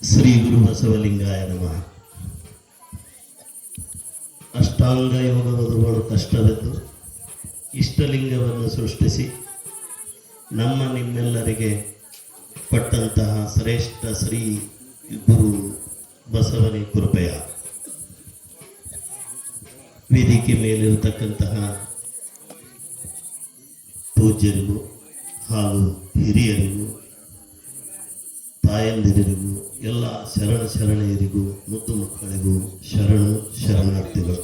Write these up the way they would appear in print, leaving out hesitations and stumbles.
ಶ್ರೀ ಗುರು ಬಸವಲಿಂಗಾಯ ನಮಃ. ಅಷ್ಟಾಂಗ ಯೋಗವದುಗಳು ಕಷ್ಟವೆಂದು ಇಷ್ಟಲಿಂಗವನ್ನು ಸೃಷ್ಟಿಸಿ ನಮ್ಮ ನಿಮ್ಮೆಲ್ಲರಿಗೆ ಕೊಟ್ಟಂತಹ ಶ್ರೇಷ್ಠ ಶ್ರೀ ಗುರು ಬಸವನಿ ಕೃಪೆಯ ವೇದಿಕೆ ಮೇಲಿರತಕ್ಕಂತಹ ಪೂಜ್ಯರಿಗೂ ಹಾಗೂ ಹಿರಿಯರಿಗೂ ತಾಯಂದಿರಿಗೂ ಎಲ್ಲ ಶರಣೆಯರಿಗೂ ಮುದ್ದು ಮಕ್ಕಳಿಗೂ ಶರಣಾರ್ಥಿಗಳು.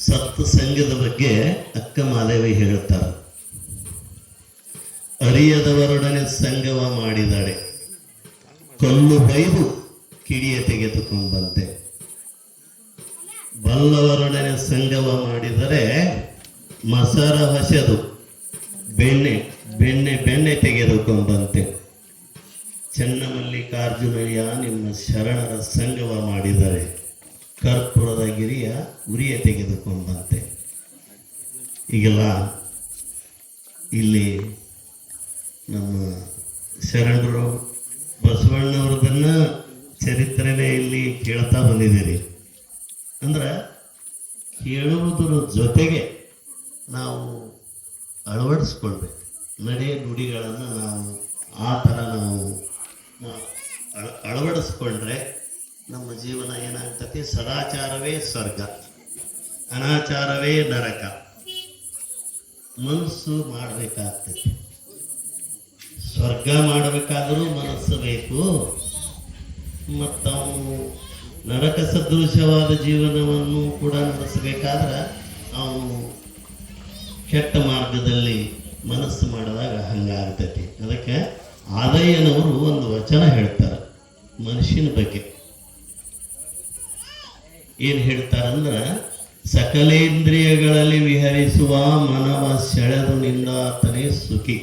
ಸತ್ಸಂಗದ ಬಗ್ಗೆ ಅಕ್ಕ ಮಾದೇವಿ ಹೇಳುತ್ತಾರೆ, ಅರಿಯದವರೊಡನೆ ಸಂಗಮ ಮಾಡಿದಳೆ ಕಲ್ಲು ಬೈದು ಕಿಡಿಯ ತೆಗೆದುಕೊಂಬಂತೆ. ಬಲ್ಲವರೊಡನೆ ಸಂಗಮ ಮಾಡಿದರೆ ಮಸರ ಹೊಸೆದು ಬೆಣ್ಣೆ ತೆಗೆದುಕೊಂಬಂತೆ. ಚನ್ನಮಲ್ಲಿಕಾರ್ಜುನಯ್ಯ ನಿಮ್ಮ ಶರಣರ ಸಂಗಮ ಮಾಡಿದರೆ ಕರ್ಪೂರದ ಗಿರಿಯ ಉರಿಯ ತೆಗೆದುಕೊಂಬಂತೆ. ಈಗೆಲ್ಲ ಇಲ್ಲಿ ನಮ್ಮ ಶರಣರು ಬಸವಣ್ಣವ್ರದನ್ನ ಚರಿತ್ರೆನೇ ಇಲ್ಲಿ ಕೇಳ್ತಾ ಬಂದಿದ್ದೀರಿ. ಅಂದ್ರೆ ಕೇಳುವುದರ ಜೊತೆಗೆ ನಾವು ಅಳವಡಿಸ್ಕೊಳ್ಬೇಕು. ನಡೆ ನುಡಿಗಳನ್ನು ನಾವು ಆ ಥರ ನಾವು ಅಳವಡಿಸ್ಕೊಂಡ್ರೆ ನಮ್ಮ ಜೀವನ ಏನಾಗ್ತತಿ, ಸದಾಚಾರವೇ ಸ್ವರ್ಗ, ಅನಾಚಾರವೇ ನರಕ. ಮನಸ್ಸು ಮಾಡಬೇಕಾಗ್ತೈತಿ. ಸ್ವರ್ಗ ಮಾಡಬೇಕಾದರೂ ಮನಸ್ಸು ಬೇಕು, ಮತ್ತು ಅವನು ನರಕ ಸದೃಶವಾದ ಜೀವನವನ್ನು ಕೂಡ ನಡೆಸಬೇಕಾದ್ರೆ ಅವನು ಕೆಟ್ಟ ಮಾರ್ಗದಲ್ಲಿ ಮನಸ್ಸು ಮಾಡಿದಾಗ ಹಂಗಾಗ್ತೈತಿ. ಅದಕ್ಕೆ ಆದಯ್ಯನವರು ಒಂದು ವಚನ ಹೇಳ್ತಾರೆ ಮನುಷ್ಯನ ಬಗ್ಗೆ. ಏನು ಹೇಳ್ತಾರಂದ್ರೆ, ಸಕಲೇಂದ್ರಿಯಗಳಲ್ಲಿ ವಿಹರಿಸುವ ಮನವ ಸೆಳೆದು ನಿಂದಾತನೇ ಸುಖಿ,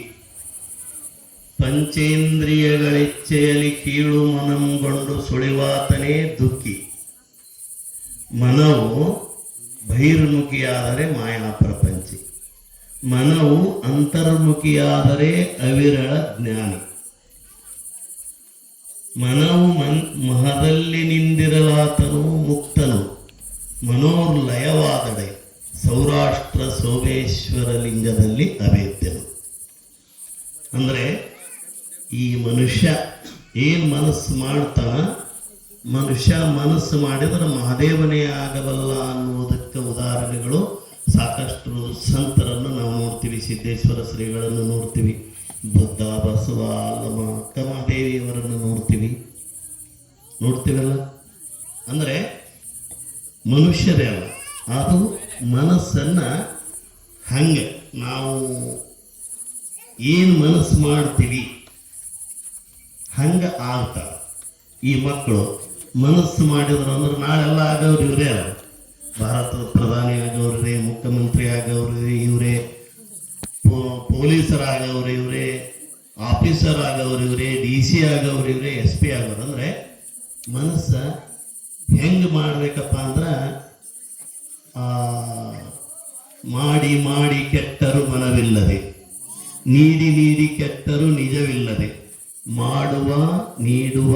ಪಂಚೇಂದ್ರಿಯಗಳಿಚ್ಛೆಯಲ್ಲಿ ಕೀಳು ಮನಂಗೊಂಡು ಸುಳಿವಾತನೇ ದುಃಖಿ. ಮನವು ಬಹಿರ್ಮುಖಿಯಾದರೆ ಮಾಯಾ ಪ್ರಪಂಚಿ, ಮನವು ಅಂತರ್ಮುಖಿಯಾದರೆ ಅವಿರಳ ಜ್ಞಾನಿ. ಮನವು ಮಹದಲ್ಲಿ ನಿಂದಿರಲಾತನು ಮುಕ್ತನು, ಮನೋರ್ಲಯವಾದಡೆ ಸೌರಾಷ್ಟ್ರ ಸೋಮೇಶ್ವರ ಲಿಂಗದಲ್ಲಿ ಅವೇದ್ಯನು. ಅಂದರೆ ಈ ಮನುಷ್ಯ ಏನು ಮನಸ್ಸು ಮಾಡ್ತಾನ, ಮನುಷ್ಯ ಮನಸ್ಸು ಮಾಡಿದರೆ ಮಹಾದೇವನೇ ಆಗಬಲ್ಲ ಅನ್ನುವುದಕ್ಕೆ ಉದಾಹರಣೆಗಳು ಸಾಕಷ್ಟು ಸಂತರನ್ನು ನಾವು ನೋಡ್ತೀವಿ. ಸಿದ್ದೇಶ್ವರ ಶ್ರೀಗಳನ್ನು ನೋಡ್ತೀವಿ, ಬುದ್ಧ, ಬಸವ, ಅಲ್ಲಮ, ಕಮದೇವಿಯವರನ್ನು ನೋಡ್ತೀವಲ್ಲ. ಅಂದರೆ ಮನುಷ್ಯರೇ ಅಲ್ಲ, ಅದು ಮನಸ್ಸನ್ನು ಹಂಗೆ ನಾವು ಏನು ಮನಸ್ಸು ಮಾಡ್ತೀವಿ ಹಂಗೆ ಆಗ್ತಾರೆ. ಈ ಮಕ್ಕಳು ಮನಸ್ಸು ಮಾಡಿದ್ರು ಅಂದ್ರೆ ನಾಳೆಲ್ಲ ಆಗೋರು ಇವರೇ ಅಲ್ಲ. ಭಾರತದ ಪ್ರಧಾನಿ ಆಗೋವ್ರೆ, ಮುಖ್ಯಮಂತ್ರಿ ಆಗೋವ್ರೆ ಇವರೇ, ಪೊಲೀಸರಾಗವ್ರೆ ಇವರೇ, ಆಫೀಸರ್ ಆಗೋರು ಇವರೇ, DC ಆಗೋರು ಇವರೇ, SP ಆಗೋರು. ಅಂದರೆ ಮನಸ್ಸು ಹೆಂಗೆ ಮಾಡಬೇಕಪ್ಪ ಅಂದ್ರೆ, ಮಾಡಿ ಮಾಡಿ ಕೆಟ್ಟರು ಮನವಿಲ್ಲದೆ, ನೀಡಿ ಕೆಟ್ಟರು ನಿಜವಿಲ್ಲದೆ, ಮಾಡುವ ನೀಡುವ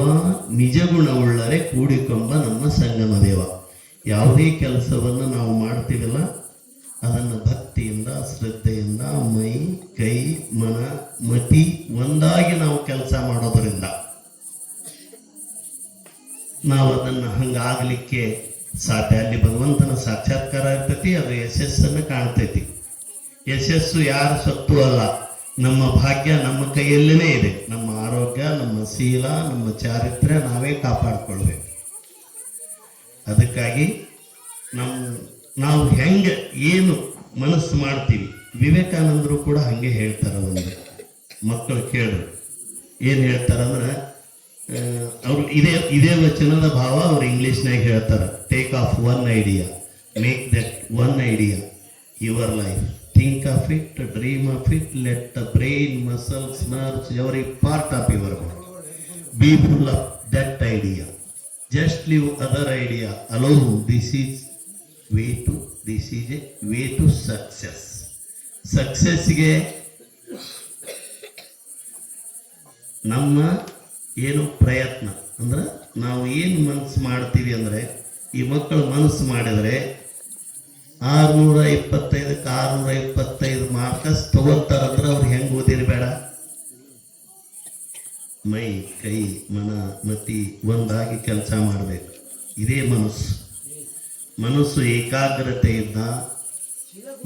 ನಿಜ ಗುಣವುಳ್ಳರೆ ಕೂಡಿಕೊಂಬ ನಮ್ಮ ಸಂಗಮ ದೇವ. ಯಾವುದೇ ಕೆಲಸವನ್ನು ನಾವು ಮಾಡ್ತೀವಲ್ಲ ಅದನ್ನು ಭಕ್ತಿಯಿಂದ, ಶ್ರದ್ಧೆಯಿಂದ, ಮೈ, ಕೈ, ಮನ, ಮತಿ ಒಂದಾಗಿ ನಾವು ಕೆಲಸ ಮಾಡೋದರಿಂದ ನಾವು ಅದನ್ನು ಹಂಗಾಗಲಿಕ್ಕೆ ಸಾಧ್ಯ. ಅಲ್ಲಿ ಭಗವಂತನ ಸಾಕ್ಷಾತ್ಕಾರ ಇರ್ತೈತಿ, ಅದು ಯಶಸ್ಸನ್ನು ಕಾಣ್ತೈತಿ. ಯಶಸ್ಸು ಯಾರ ಸತ್ತು ಅಲ್ಲ, ನಮ್ಮ ಭಾಗ್ಯ ನಮ್ಮ ಕೈಯಲ್ಲೇ ಇದೆ. ನಮ್ಮ ಆರೋಗ್ಯ, ನಮ್ಮ ಶೀಲ, ನಮ್ಮ ಚಾರಿತ್ರ್ಯ ನಾವೇ ಕಾಪಾಡಿಕೊಳ್ಬೇಕು. ಅದಕ್ಕಾಗಿ ನಾವು ಹೆಂಗೆ ಏನು ಮನಸ್ಸು ಮಾಡ್ತೀವಿ, ವಿವೇಕಾನಂದರು ಕೂಡ ಹಾಗೆ ಹೇಳ್ತಾರೆ. ಒಂದು ಮಕ್ಕಳು ಕೇಳು ಏನು ಹೇಳ್ತಾರಂದ್ರೆ, ಅವರು ಇದೇ ವಚನದ ಭಾವ ಅವ್ರು ಇಂಗ್ಲೀಷ್ನಾಗ ಹೇಳ್ತಾರೆ. Take off one idea, make that one idea your life, think of it, dream of it, let the brain, muscles, nerves, every part of your body be full of that idea. Just leave other idea alone. This is a way to success. ಸಕ್ಸಸ್ಗೆ ನಮ್ಮ ಏನು ಪ್ರಯತ್ನ ಅಂದ್ರೆ ನಾವು ಏನು ಮನಸ್ಸು ಮಾಡ್ತೀವಿ ಅಂದರೆ ಈ ಮಕ್ಕಳು ಮನಸ್ಸು ಮಾಡಿದರೆ 625ಕ್ಕೆ 625 ಮಾರ್ಕಸ್ ತಗೋತಾರಂದ್ರೆ ಅವ್ರು ಹೆಂಗೆ ಓದಿರಬೇಡ, ಮೈ ಕೈ ಮನ ಮತಿ ಒಂದಾಗಿ ಕೆಲಸ ಮಾಡಬೇಕು. ಇದೇ ಮನಸ್ಸು ಏಕಾಗ್ರತೆಯಿಂದ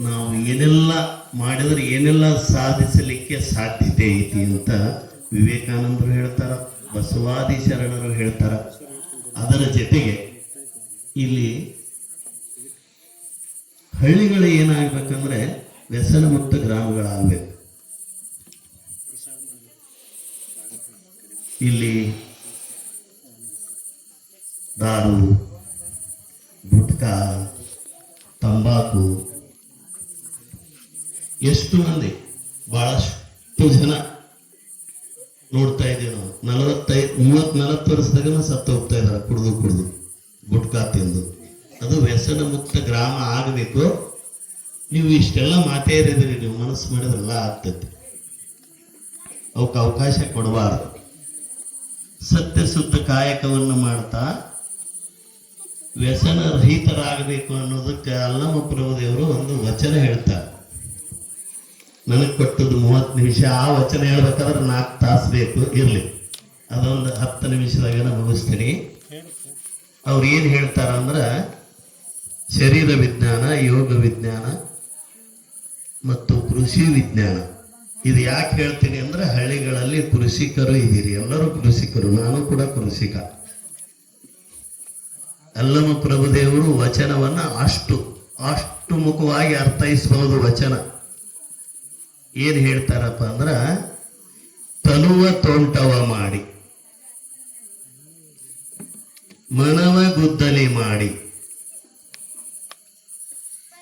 ನಾವು ಏನೆಲ್ಲ ಮಾಡಿದರೆ ಏನೆಲ್ಲ ಸಾಧಿಸಲಿಕ್ಕೆ ಸಾಧ್ಯತೆ ಐತಿ ಅಂತ ವಿವೇಕಾನಂದರು ಹೇಳ್ತಾರ, ಬಸವಾದಿ ಶರಣರು ಹೇಳ್ತಾರ. ಅದರ ಜೊತೆಗೆ ಇಲ್ಲಿ ಹಳ್ಳಿಗಳು ಏನಾಗಬೇಕಂದ್ರೆ ವ್ಯಸನ ಮುಕ್ತ ಗ್ರಾಮಗಳಾಗಬೇಕು. ಇಲ್ಲಿ ದಾರು, ಗುಟ್ಕಾ, ತಂಬಾಕು ಎಷ್ಟು ಮಂದಿ ಬಹಳಷ್ಟು ಜನ ನೋಡ್ತಾ ಇದ್ದೀವಿ ನಾವು. 30-40 ವರ್ಷದಾಗ ಸತ್ತು ಹೋಗ್ತಾ ಇದ್ದಾರೆ ಕುಡಿದು ಗುಟ್ಕಾ ತಿಂದು. ಅದು ವ್ಯಸನ ಮುಕ್ತ ಗ್ರಾಮ ಆಗಬೇಕು. ನೀವು ಇಷ್ಟೆಲ್ಲ ಮಾತೇರಿದ್ರಿ, ನೀವು ಮನಸ್ಸು ಮಾಡಿದ್ರೆಲ್ಲ ಆಗ್ತೈತಿ. ಅವಕ್ಕೆ ಅವಕಾಶ ಕೊಡಬಾರದು. ಸತ್ಯ ಶುದ್ಧ ಕಾಯಕವನ್ನು ಮಾಡ್ತಾ ವ್ಯಸನ ರಹಿತರಾಗಬೇಕು ಅನ್ನೋದಕ್ಕೆ ಅಲ್ಲಮ ಪ್ರಭುದೇವರು ಒಂದು ವಚನ ಹೇಳ್ತಾರೆ. ನನಗೆ ಕೊಟ್ಟದ್ದು 30 ನಿಮಿಷ, ಆ ವಚನ ಹೇಳ್ಬೇಕಾದ್ರೆ 4 ತಾಸು ಬೇಕು. ಇರಲಿ, ಅದೊಂದು 10 ನಿಮಿಷದಾಗ ಮುಗಿಸ್ತೀನಿ. ಅವ್ರು ಏನು ಹೇಳ್ತಾರ ಅಂದ್ರೆ, ಶರೀರ ವಿಜ್ಞಾನ, ಯೋಗ ವಿಜ್ಞಾನ ಮತ್ತು ಕೃಷಿ ವಿಜ್ಞಾನ. ಇದು ಯಾಕೆ ಹೇಳ್ತೀನಿ ಅಂದ್ರೆ, ಹಳ್ಳಿಗಳಲ್ಲಿ ಕೃಷಿಕರು ಇದ್ದೀರಿ, ಎಲ್ಲರೂ ಕೃಷಿಕರು, ನಾನು ಕೂಡ ಕೃಷಿಕ. ಅಲ್ಲಮ ಪ್ರಭುದೇವರು ವಚನವನ್ನ ಅಷ್ಟು ಮುಖವಾಗಿ ಅರ್ಥೈಸಬಹುದು. ವಚನ ಏನ್ ಹೇಳ್ತಾರಪ್ಪ ಅಂದ್ರ, ತನುವ ತೋಂಟವ ಮಾಡಿ ಮನವ ಗುದ್ದಲಿ ಮಾಡಿ.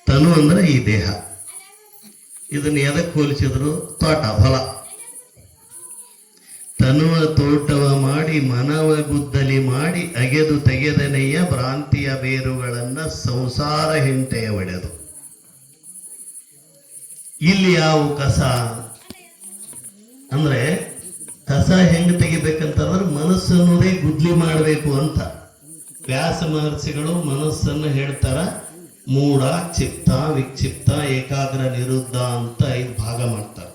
ತನು ಅಂದ್ರೆ ಈ ದೇಹ. ಇದನ್ನ ಎದಕ್ಕೆ ಹೋಲಿಸಿದ್ರು? ತೋಟ, ಹೊಲ. ತನುವ ತೋಟವ ಮಾಡಿ ಮನವ ಗುದ್ದಲಿ ಮಾಡಿ ಅಗೆದು ತೆಗೆದನೆಯ ಭ್ರಾಂತಿಯ ಬೇರುಗಳನ್ನ ಸಂಸಾರ ಹೆಂಟೆಯ ಒಡೆದು. ಇಲ್ಲಿ ಯಾವ ಕಸ ಅಂದ್ರೆ, ಕಸ ಹೆಂಗ್ ತೆಗಿಬೇಕಂತಂದ್ರೆ ಮನಸ್ಸು ಅನ್ನೋದೇ ಗುದ್ಲಿ ಮಾಡಬೇಕು ಅಂತ ವ್ಯಾಸ ಮಹರ್ಷಿಗಳು ಮನಸ್ಸನ್ನು ಹೇಳ್ತಾರ. ಮೂಢ, ಚಿತ್ತ, ವಿಕ್ಷಿಪ್ತ, ಏಕಾಗ್ರ, ನಿರುದ್ಧ ಅಂತ 5 ಭಾಗ ಮಾಡ್ತಾರೆ.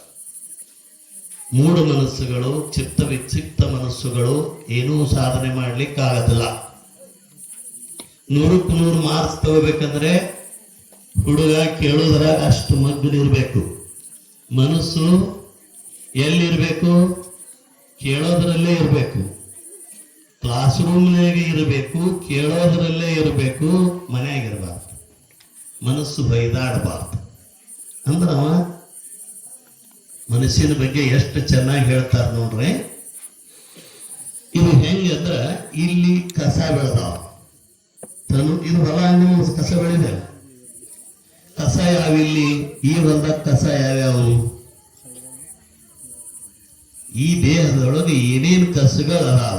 ಮೂಢ ಮನಸ್ಸುಗಳು, ಚಿತ್ತ ವಿಕ್ಷಿಪ್ತ ಮನಸ್ಸುಗಳು ಏನೂ ಸಾಧನೆ ಮಾಡ್ಲಿಕ್ಕೆ ಆಗೋದಿಲ್ಲ. 100ಕ್ಕೆ 100 ಮಾರ್ಕ್ಸ್ ತಗೋಬೇಕಂದ್ರೆ ಹುಡುಗ ಕೇಳೋದ್ರಾಗ ಅಷ್ಟು ಮಗ್ಗನಿರ್ಬೇಕು. ಮನಸ್ಸು ಎಲ್ಲಿರ್ಬೇಕು? ಕೇಳೋದ್ರಲ್ಲೇ ಇರಬೇಕು. ಕ್ಲಾಸ್ ರೂಮ್ನಾಗೆ ಇರಬೇಕು, ಕೇಳೋದ್ರಲ್ಲೇ ಇರಬೇಕು, ಮನೆಯಾಗಿರ್ಬಾರ್ದು. ಮನಸ್ಸು ಬೈದಾಡಬಾರ್ದು. ಅಂದ್ರ ಅವ ಮನಸ್ಸಿನ ಬಗ್ಗೆ ಎಷ್ಟು ಚೆನ್ನಾಗಿ ಹೇಳ್ತಾರ ನೋಡ್ರಿ. ಇದು ಹೆಂಗಂದ್ರ, ಇಲ್ಲಿ ಕಸ ಬೆಳೆದಾವ. ಇದು ಹೊಲ, ನಿಮ್ಮ ಕಸ ಬೆಳೆದ ಕಸ ಯಾವಿಲ್ಲಿ? ಈ ಹೊಲದಾಗ ಕಸ ಯಾವ್ಯಾವು? ಈ ದೇಹದೊಳಗೆ ಏನೇನು ಕಸಗಳು ಅದಾವ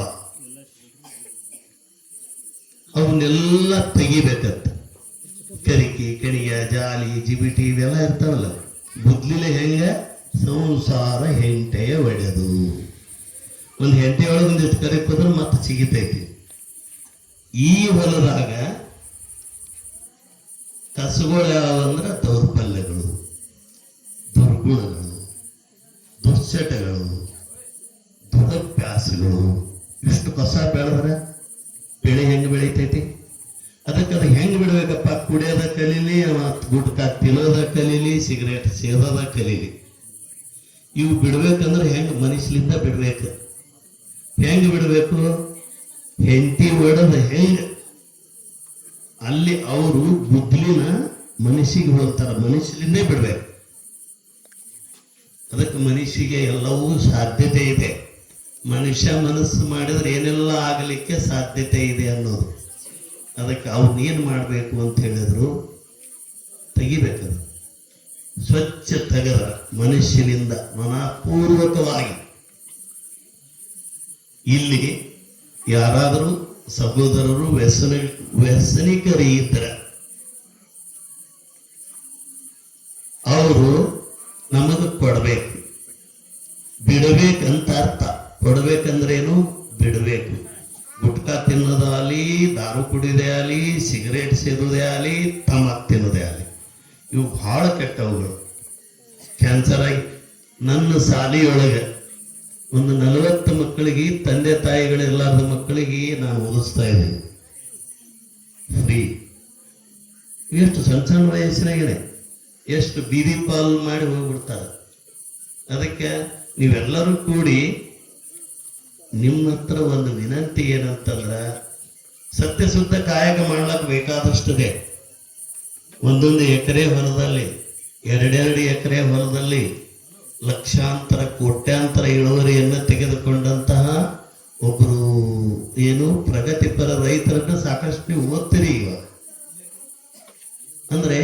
ಅವನ್ನೆಲ್ಲ ತೆಗಿಬೇಕಂತ. ಕರಿಕೆ, ಕಣಿಯ, ಜಾಲಿ, ಜಿಬಿಟಿ ಇವೆಲ್ಲ ಇರ್ತಾವಲ್ಲ. ಗುದ್ಲಿಲೆ ಹೆಂಗ? ಸಂಸಾರ ಹೆಂಟೆಯ ಒಡೆದು. ಒಂದು ಹೆಂಟೆ ಒಳಗೆ ಒಂದಿಷ್ಟು ಕರಿಕ್ ಹೋದ್ರೆ ಮತ್ತೆ ಸಿಗಿತೈತಿ. ಈ ಹೊಲದಾಗ ಕಸಗಳು ಯಾವಂದ್ರೆ ದೌರ್ಬಲ್ಯಗಳು, ದುರ್ಗುಣಗಳು, ದುಶ್ಚಟಗಳು, ದುರಭ್ಯಾಸಗಳು. ಇಷ್ಟು ಕಸ ಬೆಳೆದ್ರೆ ಬೆಳೆ ಹೆಂಗೆ ಬೆಳಿತೈತಿ? ಅದಕ್ಕೆ ಅದು ಹೆಂಗೆ ಬಿಡ್ಬೇಕಪ್ಪ? ಕುಡಿಯೋದ ಕಲೀಲಿ, ಗುಟ್ಕಾ ತಿನ್ನೋದ ಕಲೀಲಿ, ಸಿಗರೇಟ್ ಸೇದೋದ ಕಲೀಲಿ. ಇವು ಬಿಡ್ಬೇಕಂದ್ರೆ ಹೆಂಗೆ? ಮನುಷ್ಯಲಿಂದ ಬಿಡ್ಬೇಕು. ಹೆಂಗೆ ಬಿಡಬೇಕು? ಹೆಂಡತಿ ಒಡೆದ ಹೆಂಗೆ ಅಲ್ಲಿ ಅವರು ಗುದ್ಲಿನ ಮನುಷ್ಯಗೆ ಹೋಗ್ತಾರ, ಮನುಷ್ಯಲಿಂದೇ ಬಿಡ್ಬೇಕು. ಅದಕ್ಕೆ ಮನುಷ್ಯಗೆ ಎಲ್ಲವೂ ಸಾಧ್ಯತೆ ಇದೆ. ಮನುಷ್ಯ ಮನಸ್ಸು ಮಾಡಿದ್ರೆ ಏನೆಲ್ಲ ಆಗಲಿಕ್ಕೆ ಸಾಧ್ಯತೆ ಇದೆ ಅನ್ನೋದು. ಅದಕ್ಕೆ ಅವನ್ನೇನು ಮಾಡಬೇಕು ಅಂತ ಹೇಳಿದ್ರು, ತೆಗಿಬೇಕದು. ಸ್ವಚ್ಛ ತೆಗೆದ ಮನುಷ್ಯನಿಂದ ಮನಪೂರ್ವಕವಾಗಿ. ಇಲ್ಲಿ ಯಾರಾದರೂ ಸಹೋದರರು ವ್ಯಸನಿಕರು ಇದ್ದರೆ ಅವರು ನಮಗೆ ಕೊಡಬೇಕು. ಬಿಡಬೇಕಂತ ಅರ್ಥ. ಕೊಡ್ಬೇಕಂದ್ರೇನು ಬಿಡಬೇಕು. ಗುಟ್ಕಾ ತಿನ್ನೋದೇ ಆಗಲಿ, ದಾರು ಕುಡಿಯೋದೇ ಆಗಲಿ, ಸಿಗರೇಟ್ ಸೇದೋದೇ ಆಗಲಿ, ತಂಬಾಕು ತಿನ್ನೋದೇ ಆಗಲಿ, ಇವು ಭಾಳ ಕೆಟ್ಟವುಗಳು. ಕ್ಯಾನ್ಸರ್ ಆಗಿ ನನ್ನ ಶಾಲೆಯೊಳಗೆ ಒಂದು 40 ಮಕ್ಕಳಿಗೆ, ತಂದೆ ತಾಯಿಗಳಿರ್ಲಾರ್ದ ಮಕ್ಕಳಿಗೆ ನಾನು ಓದಿಸ್ತಾ ಇದ್ದೀನಿ ಫ್ರೀ. ಎಷ್ಟು ಸಣ್ಣ ಸಣ್ಣ ವಯಸ್ಸಿನಾಗಿದೆ, ಎಷ್ಟು ಬೀದಿ ಪಾಲ್ ಮಾಡಿ ಹೋಗ್ಬಿಡ್ತಾರೆ. ಅದಕ್ಕೆ ನೀವೆಲ್ಲರೂ ಕೂಡಿ ನಿಮ್ಮ ಹತ್ರ ಒಂದು ವಿನಂತಿ ಏನಂತಂದ್ರೆ, ಸತ್ಯಶುದ್ಧ ಕಾಯಕ ಮಾಡ್ಲಿಕ್ಕೆ ಬೇಕಾದಷ್ಟಿದೆ. ಒಂದೊಂದು ಎಕರೆ ಹೊಲದಲ್ಲಿ, 2 ಎಕರೆ ಹೊಲದಲ್ಲಿ ಲಕ್ಷಾಂತರ ಕೋಟ್ಯಾಂತರ ಇಳುವರಿಯನ್ನು ತೆಗೆದುಕೊಂಡಂತಹ ಒಬ್ಬರು ಪ್ರಗತಿಪರ ರೈತರನ್ನ ಸಾಕಷ್ಟು ನೀವು ಓದ್ತೀರಿ. ಇವಾಗ ಅಂದ್ರೆ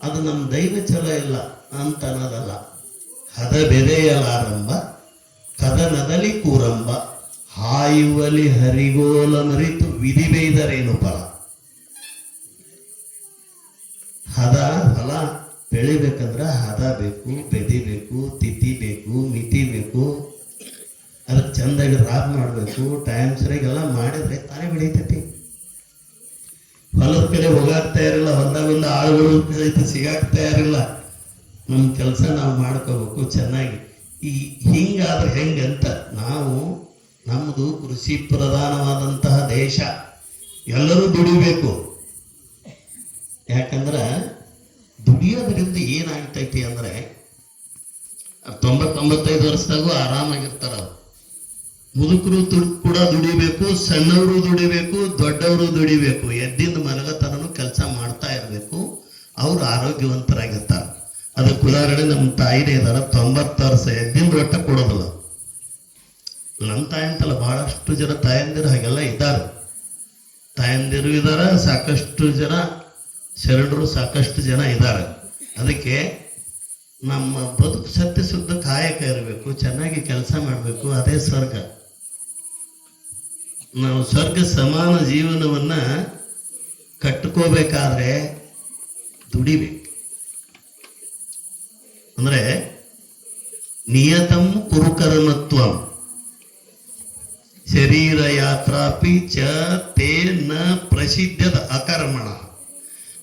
ಅದು ನಮ್ಮ ದೈವ ಛಲ ಇಲ್ಲ ಅಂತ ಅನ್ನೋದಲ್ಲ. ಹದ ಬೆದೆಯಲಾರಂಭ ಕದನದಲ್ಲಿ ಕೂರಂಬ, ಹಾಯುವಲಿ ಹರಿಗೋಲ ಮರಿತು ವಿಧಿ ಬೈದರೇನು ಫಲ. ಹದ ಹೊಲ ಬೆಳಿಬೇಕಂದ್ರೆ ಹದ ಬೇಕು, ಬೆದಿಬೇಕು, ತಿಥಿ ಬೇಕು, ಮಿತಿ ಬೇಕು, ಅದಕ್ಕೆ ಚಂದಾಗಿ ರಾಬ್ ಮಾಡಬೇಕು, ಟೈಮ್ ಸರಿಗೆಲ್ಲ ಮಾಡಿದ್ರೆ ತಾನೇ ಬೆಳೀತೈತಿ. ಹೊಲದ ಕಡೆ ಹೋಗಾಕ್ತಾ ಇರಲಿಲ್ಲ, ಹೊಲದಾಗ ಒಂದು ಆಳುಗಳು ಸಿಗಾಕ್ತಾ ಇರಲಿಲ್ಲ. ನಮ್ಮ ಕೆಲಸ ನಾವು ಮಾಡ್ಕೋಬೇಕು ಚೆನ್ನಾಗಿ. ಹಿಂಗಾದ್ರೆ ಹೆಂಗಂತ, ನಾವು ನಮ್ಮದು ಕೃಷಿ ಪ್ರಧಾನವಾದಂತಹ ದೇಶ, ಎಲ್ಲರೂ ದುಡಿಬೇಕು. ಯಾಕಂದ್ರೆ ದುಡಿಯೋದ್ರಿಂದ ಏನಾಗ್ತೈತಿ ಅಂದ್ರೆ 90-95 ವರ್ಷದಾಗೂ ಆರಾಮಾಗಿರ್ತಾರ. ಮುದುಕರು ಕೂಡ ದುಡಿಬೇಕು, ಸಣ್ಣವರು ದುಡಿಬೇಕು, ದೊಡ್ಡವರು ದುಡಿಬೇಕು. ಎದ್ದಿಂದ ಮಲಗತನೂ ಕೆಲಸ ಮಾಡ್ತಾ ಇರಬೇಕು. ಅವ್ರು ಆರೋಗ್ಯವಂತರಾಗಿರ್ತಾರೆ. ಅದಕ್ಕೆ ಉದಾಹರಣೆ ನಮ್ಮ ತಾಯಿನೇ ಇದಾರ, 90 ವರ್ಷ, ಎದ್ದಿಂದ ಒಟ್ಟ ಕೊಡೋದಿಲ್ಲ. ನಮ್ಮ ತಾಯಿ ಅಂತಲ್ಲ, ಬಹಳಷ್ಟು ಜನ ತಾಯಂದಿರು ಹಾಗೆಲ್ಲ ಇದ್ದಾರೆ. ತಾಯಂದಿರು ಇದ್ದಾರೆ, ಸಾಕಷ್ಟು ಜನ ಶರಣರು ಸಾಕಷ್ಟು ಜನ ಇದ್ದಾರೆ. ಅದಕ್ಕೆ ನಮ್ಮ ಬದುಕು ಸತ್ಯಶುದ್ಧ ಕಾಯಕ ಇರಬೇಕು, ಚೆನ್ನಾಗಿ ಕೆಲಸ ಮಾಡಬೇಕು. ಅದೇ ಸ್ವರ್ಗ. ನಾವು ಸ್ವರ್ಗ ಸಮಾನ ಜೀವನವನ್ನ ಕಟ್ಕೋಬೇಕಾದ್ರೆ ದುಡಿಬೇಕು. ಅಂದ್ರೆ ನಿಯತಂ ಕುರುಕರ್ಮತ್ವಂ ಶರೀರ ಯಾತ್ರಾಪಿ ಚ ತೇ ನ ಪ್ರಸಿದ್ಧದ ಅಕರ್ಮಣ.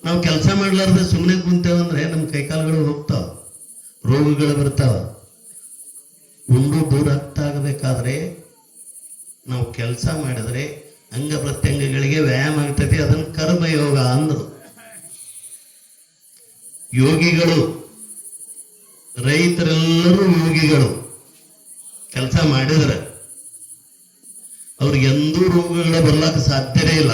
ನಾವು ಕೆಲಸ ಮಾಡ್ಲಾರ್ದೆ ಸುಮ್ಮನೆ ಕುಂತೇವಂದ್ರೆ ನಮ್ಮ ಕೈಕಾಲುಗಳು ಹೋಗ್ತಾವ, ರೋಗಗಳು ಬರ್ತಾವ. ಉಂಡು ದೂರ ಆಗ್ತಾಗಬೇಕಾದ್ರೆ ನಾವು ಕೆಲಸ ಮಾಡಿದ್ರೆ ಅಂಗ ಪ್ರತ್ಯಂಗಗಳಿಗೆ ವ್ಯಾಯಾಮ ಆಗ್ತೈತಿ. ಅದನ್ನು ಕರ್ಮಯೋಗ ಅಂದ್ರು. ಯೋಗಿಗಳು, ರೈತರೆಲ್ಲರೂ ಯೋಗಿಗಳು. ಕೆಲಸ ಮಾಡಿದ್ರೆ ಅವ್ರಿಗೆ ಎಂದೂ ರೋಗಗಳ ಬರ್ಲಾಕ ಸಾಧ್ಯನೇ ಇಲ್ಲ.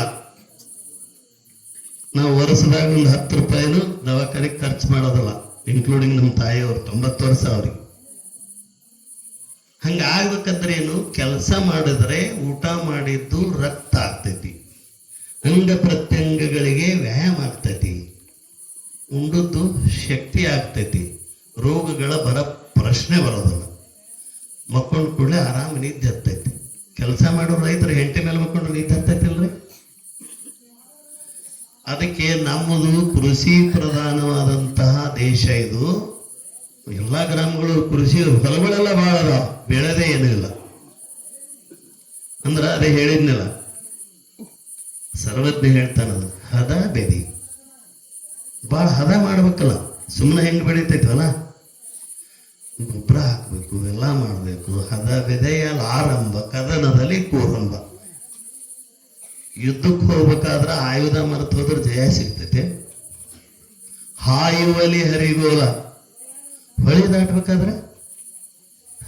ನಾವು ವರ್ಷದಾಗ ಒಂದು 10 ರೂಪಾಯಿನೂ ದವಾಖಾನೆಗೆ ಖರ್ಚು ಮಾಡೋದಿಲ್ಲ, ಇನ್ಕ್ಲೂಡಿಂಗ್ ನಮ್ಮ ತಾಯಿಯವರು 90 ವರ್ಷ ಅವ್ರಿಗೆ. ಹಂಗಾಗ್ಬೇಕಂದ್ರೆ ಏನು, ಕೆಲಸ ಮಾಡಿದ್ರೆ ಊಟ ಮಾಡಿದ್ದು ರಕ್ತ ಆಗ್ತೈತಿ, ಅಂಗ ಪ್ರತ್ಯಂಗಗಳಿಗೆ ವ್ಯಾಯಾಮ ಆಗ್ತೈತಿ, ಉಂಡದ್ದು ಶಕ್ತಿ ಆಗ್ತೈತಿ, ರೋಗಗಳ ಪ್ರಶ್ನೆ ಬರೋದಿಲ್ಲ. ಮಕ್ಕೊಂಡು ಕೂಡಲೇ ಆರಾಮ ನಿದ್ದೆ ಹತ್ತೈತಿ. ಕೆಲಸ ಮಾಡೋ ರೈತರು ಹೆಂಡತಿ ಮೇಲೆ ಮಕ್ಕೊಂಡು ನಿದ್ದೆ ಹತ್ತೈತಿಲ್ರಿ. ಅದಕ್ಕೆ ನಮ್ಮದು ಕೃಷಿ ಪ್ರಧಾನವಾದಂತಹ ದೇಶ ಇದು. ಎಲ್ಲ ಗ್ರಾಮಗಳು ಕೃಷಿ ಹೊಲಗಳೆಲ್ಲ ಭಾಳ ಅದಾವ, ಬೆಳೆದೇ ಏನೂ ಇಲ್ಲ. ಅಂದ್ರೆ ಅದೇ ಹೇಳಿದ್ನಲ್ಲ, ಸರ್ವಜ್ಞ ಹೇಳ್ತಾನದು, ಹದ ಬೆದಿ. ಭಾಳ ಹದ ಮಾಡ್ಬೇಕಲ್ಲ, ಸುಮ್ಮನೆ ಹೆಂಗೆ ಬೆಳೀತೈತಲ್ಲ, ಗೊಬ್ಬರ ಹಾಕಬೇಕು, ಎಲ್ಲ ಮಾಡಬೇಕು. ಹದ ಬೆದೆಯಲ್ಲಿ ಆರಂಭ ಕದನದಲ್ಲಿ ಕೂರಂಭ. ಯುದ್ಧಕ್ಕೆ ಹೋಗ್ಬೇಕಾದ್ರೆ ಆಯುಧ ಮರೆತು ಹೋದ್ರೆ ಜಯ ಸಿಗ್ತೈತೆ. ಹಾಯುವಲಿ ಹರಿಗೋಲ, ಹೊಳಿ ದಾಟ್ಬೇಕಾದ್ರೆ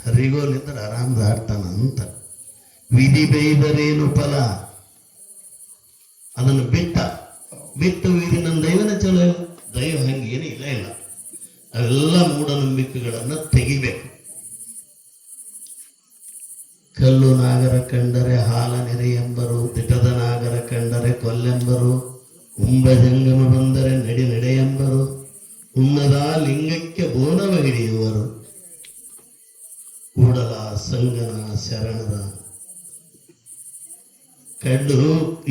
ಹರಿಗೋಲ್ ಇದ್ರೆ ಆರಾಮ್ ದಾಟ್ತಾನ ಅಂತ. ವಿಧಿ ಬೈದರೇನು ಫಲ, ಅದನ್ನು ಬಿಟ್ಟು ವಿಧಿ. ನನ್ನ ದೈವನ ಚಲೋ ಇಲ್ಲ, ದೈವ ಹಂಗೆ ಏನೂ ಇಲ್ಲ. ಅವೆಲ್ಲ ಮೂಢನಂಬಿಕೆಗಳನ್ನು ತೆಗಿಬೇಕು. ಕಲ್ಲು ನಾಗರ ಕಂಡರೆ ಹಾಲ ನೆರೆ ಎಂಬರು, ದಿಟದ ನಾಗರ ಕಂಡರೆ ಕೊಲ್ಲೆಂಬರು, ಉಂಬ ಜಂಗಮ ಬಂದರೆ ನಡೆ ಎಂಬರು, ಉನ್ನದ ಲಿಂಗಕ್ಕೆ ಬೋನವ ಹಿಡಿಯುವರು, ಕೂಡಲ ಸಂಗನ ಶರಣರ.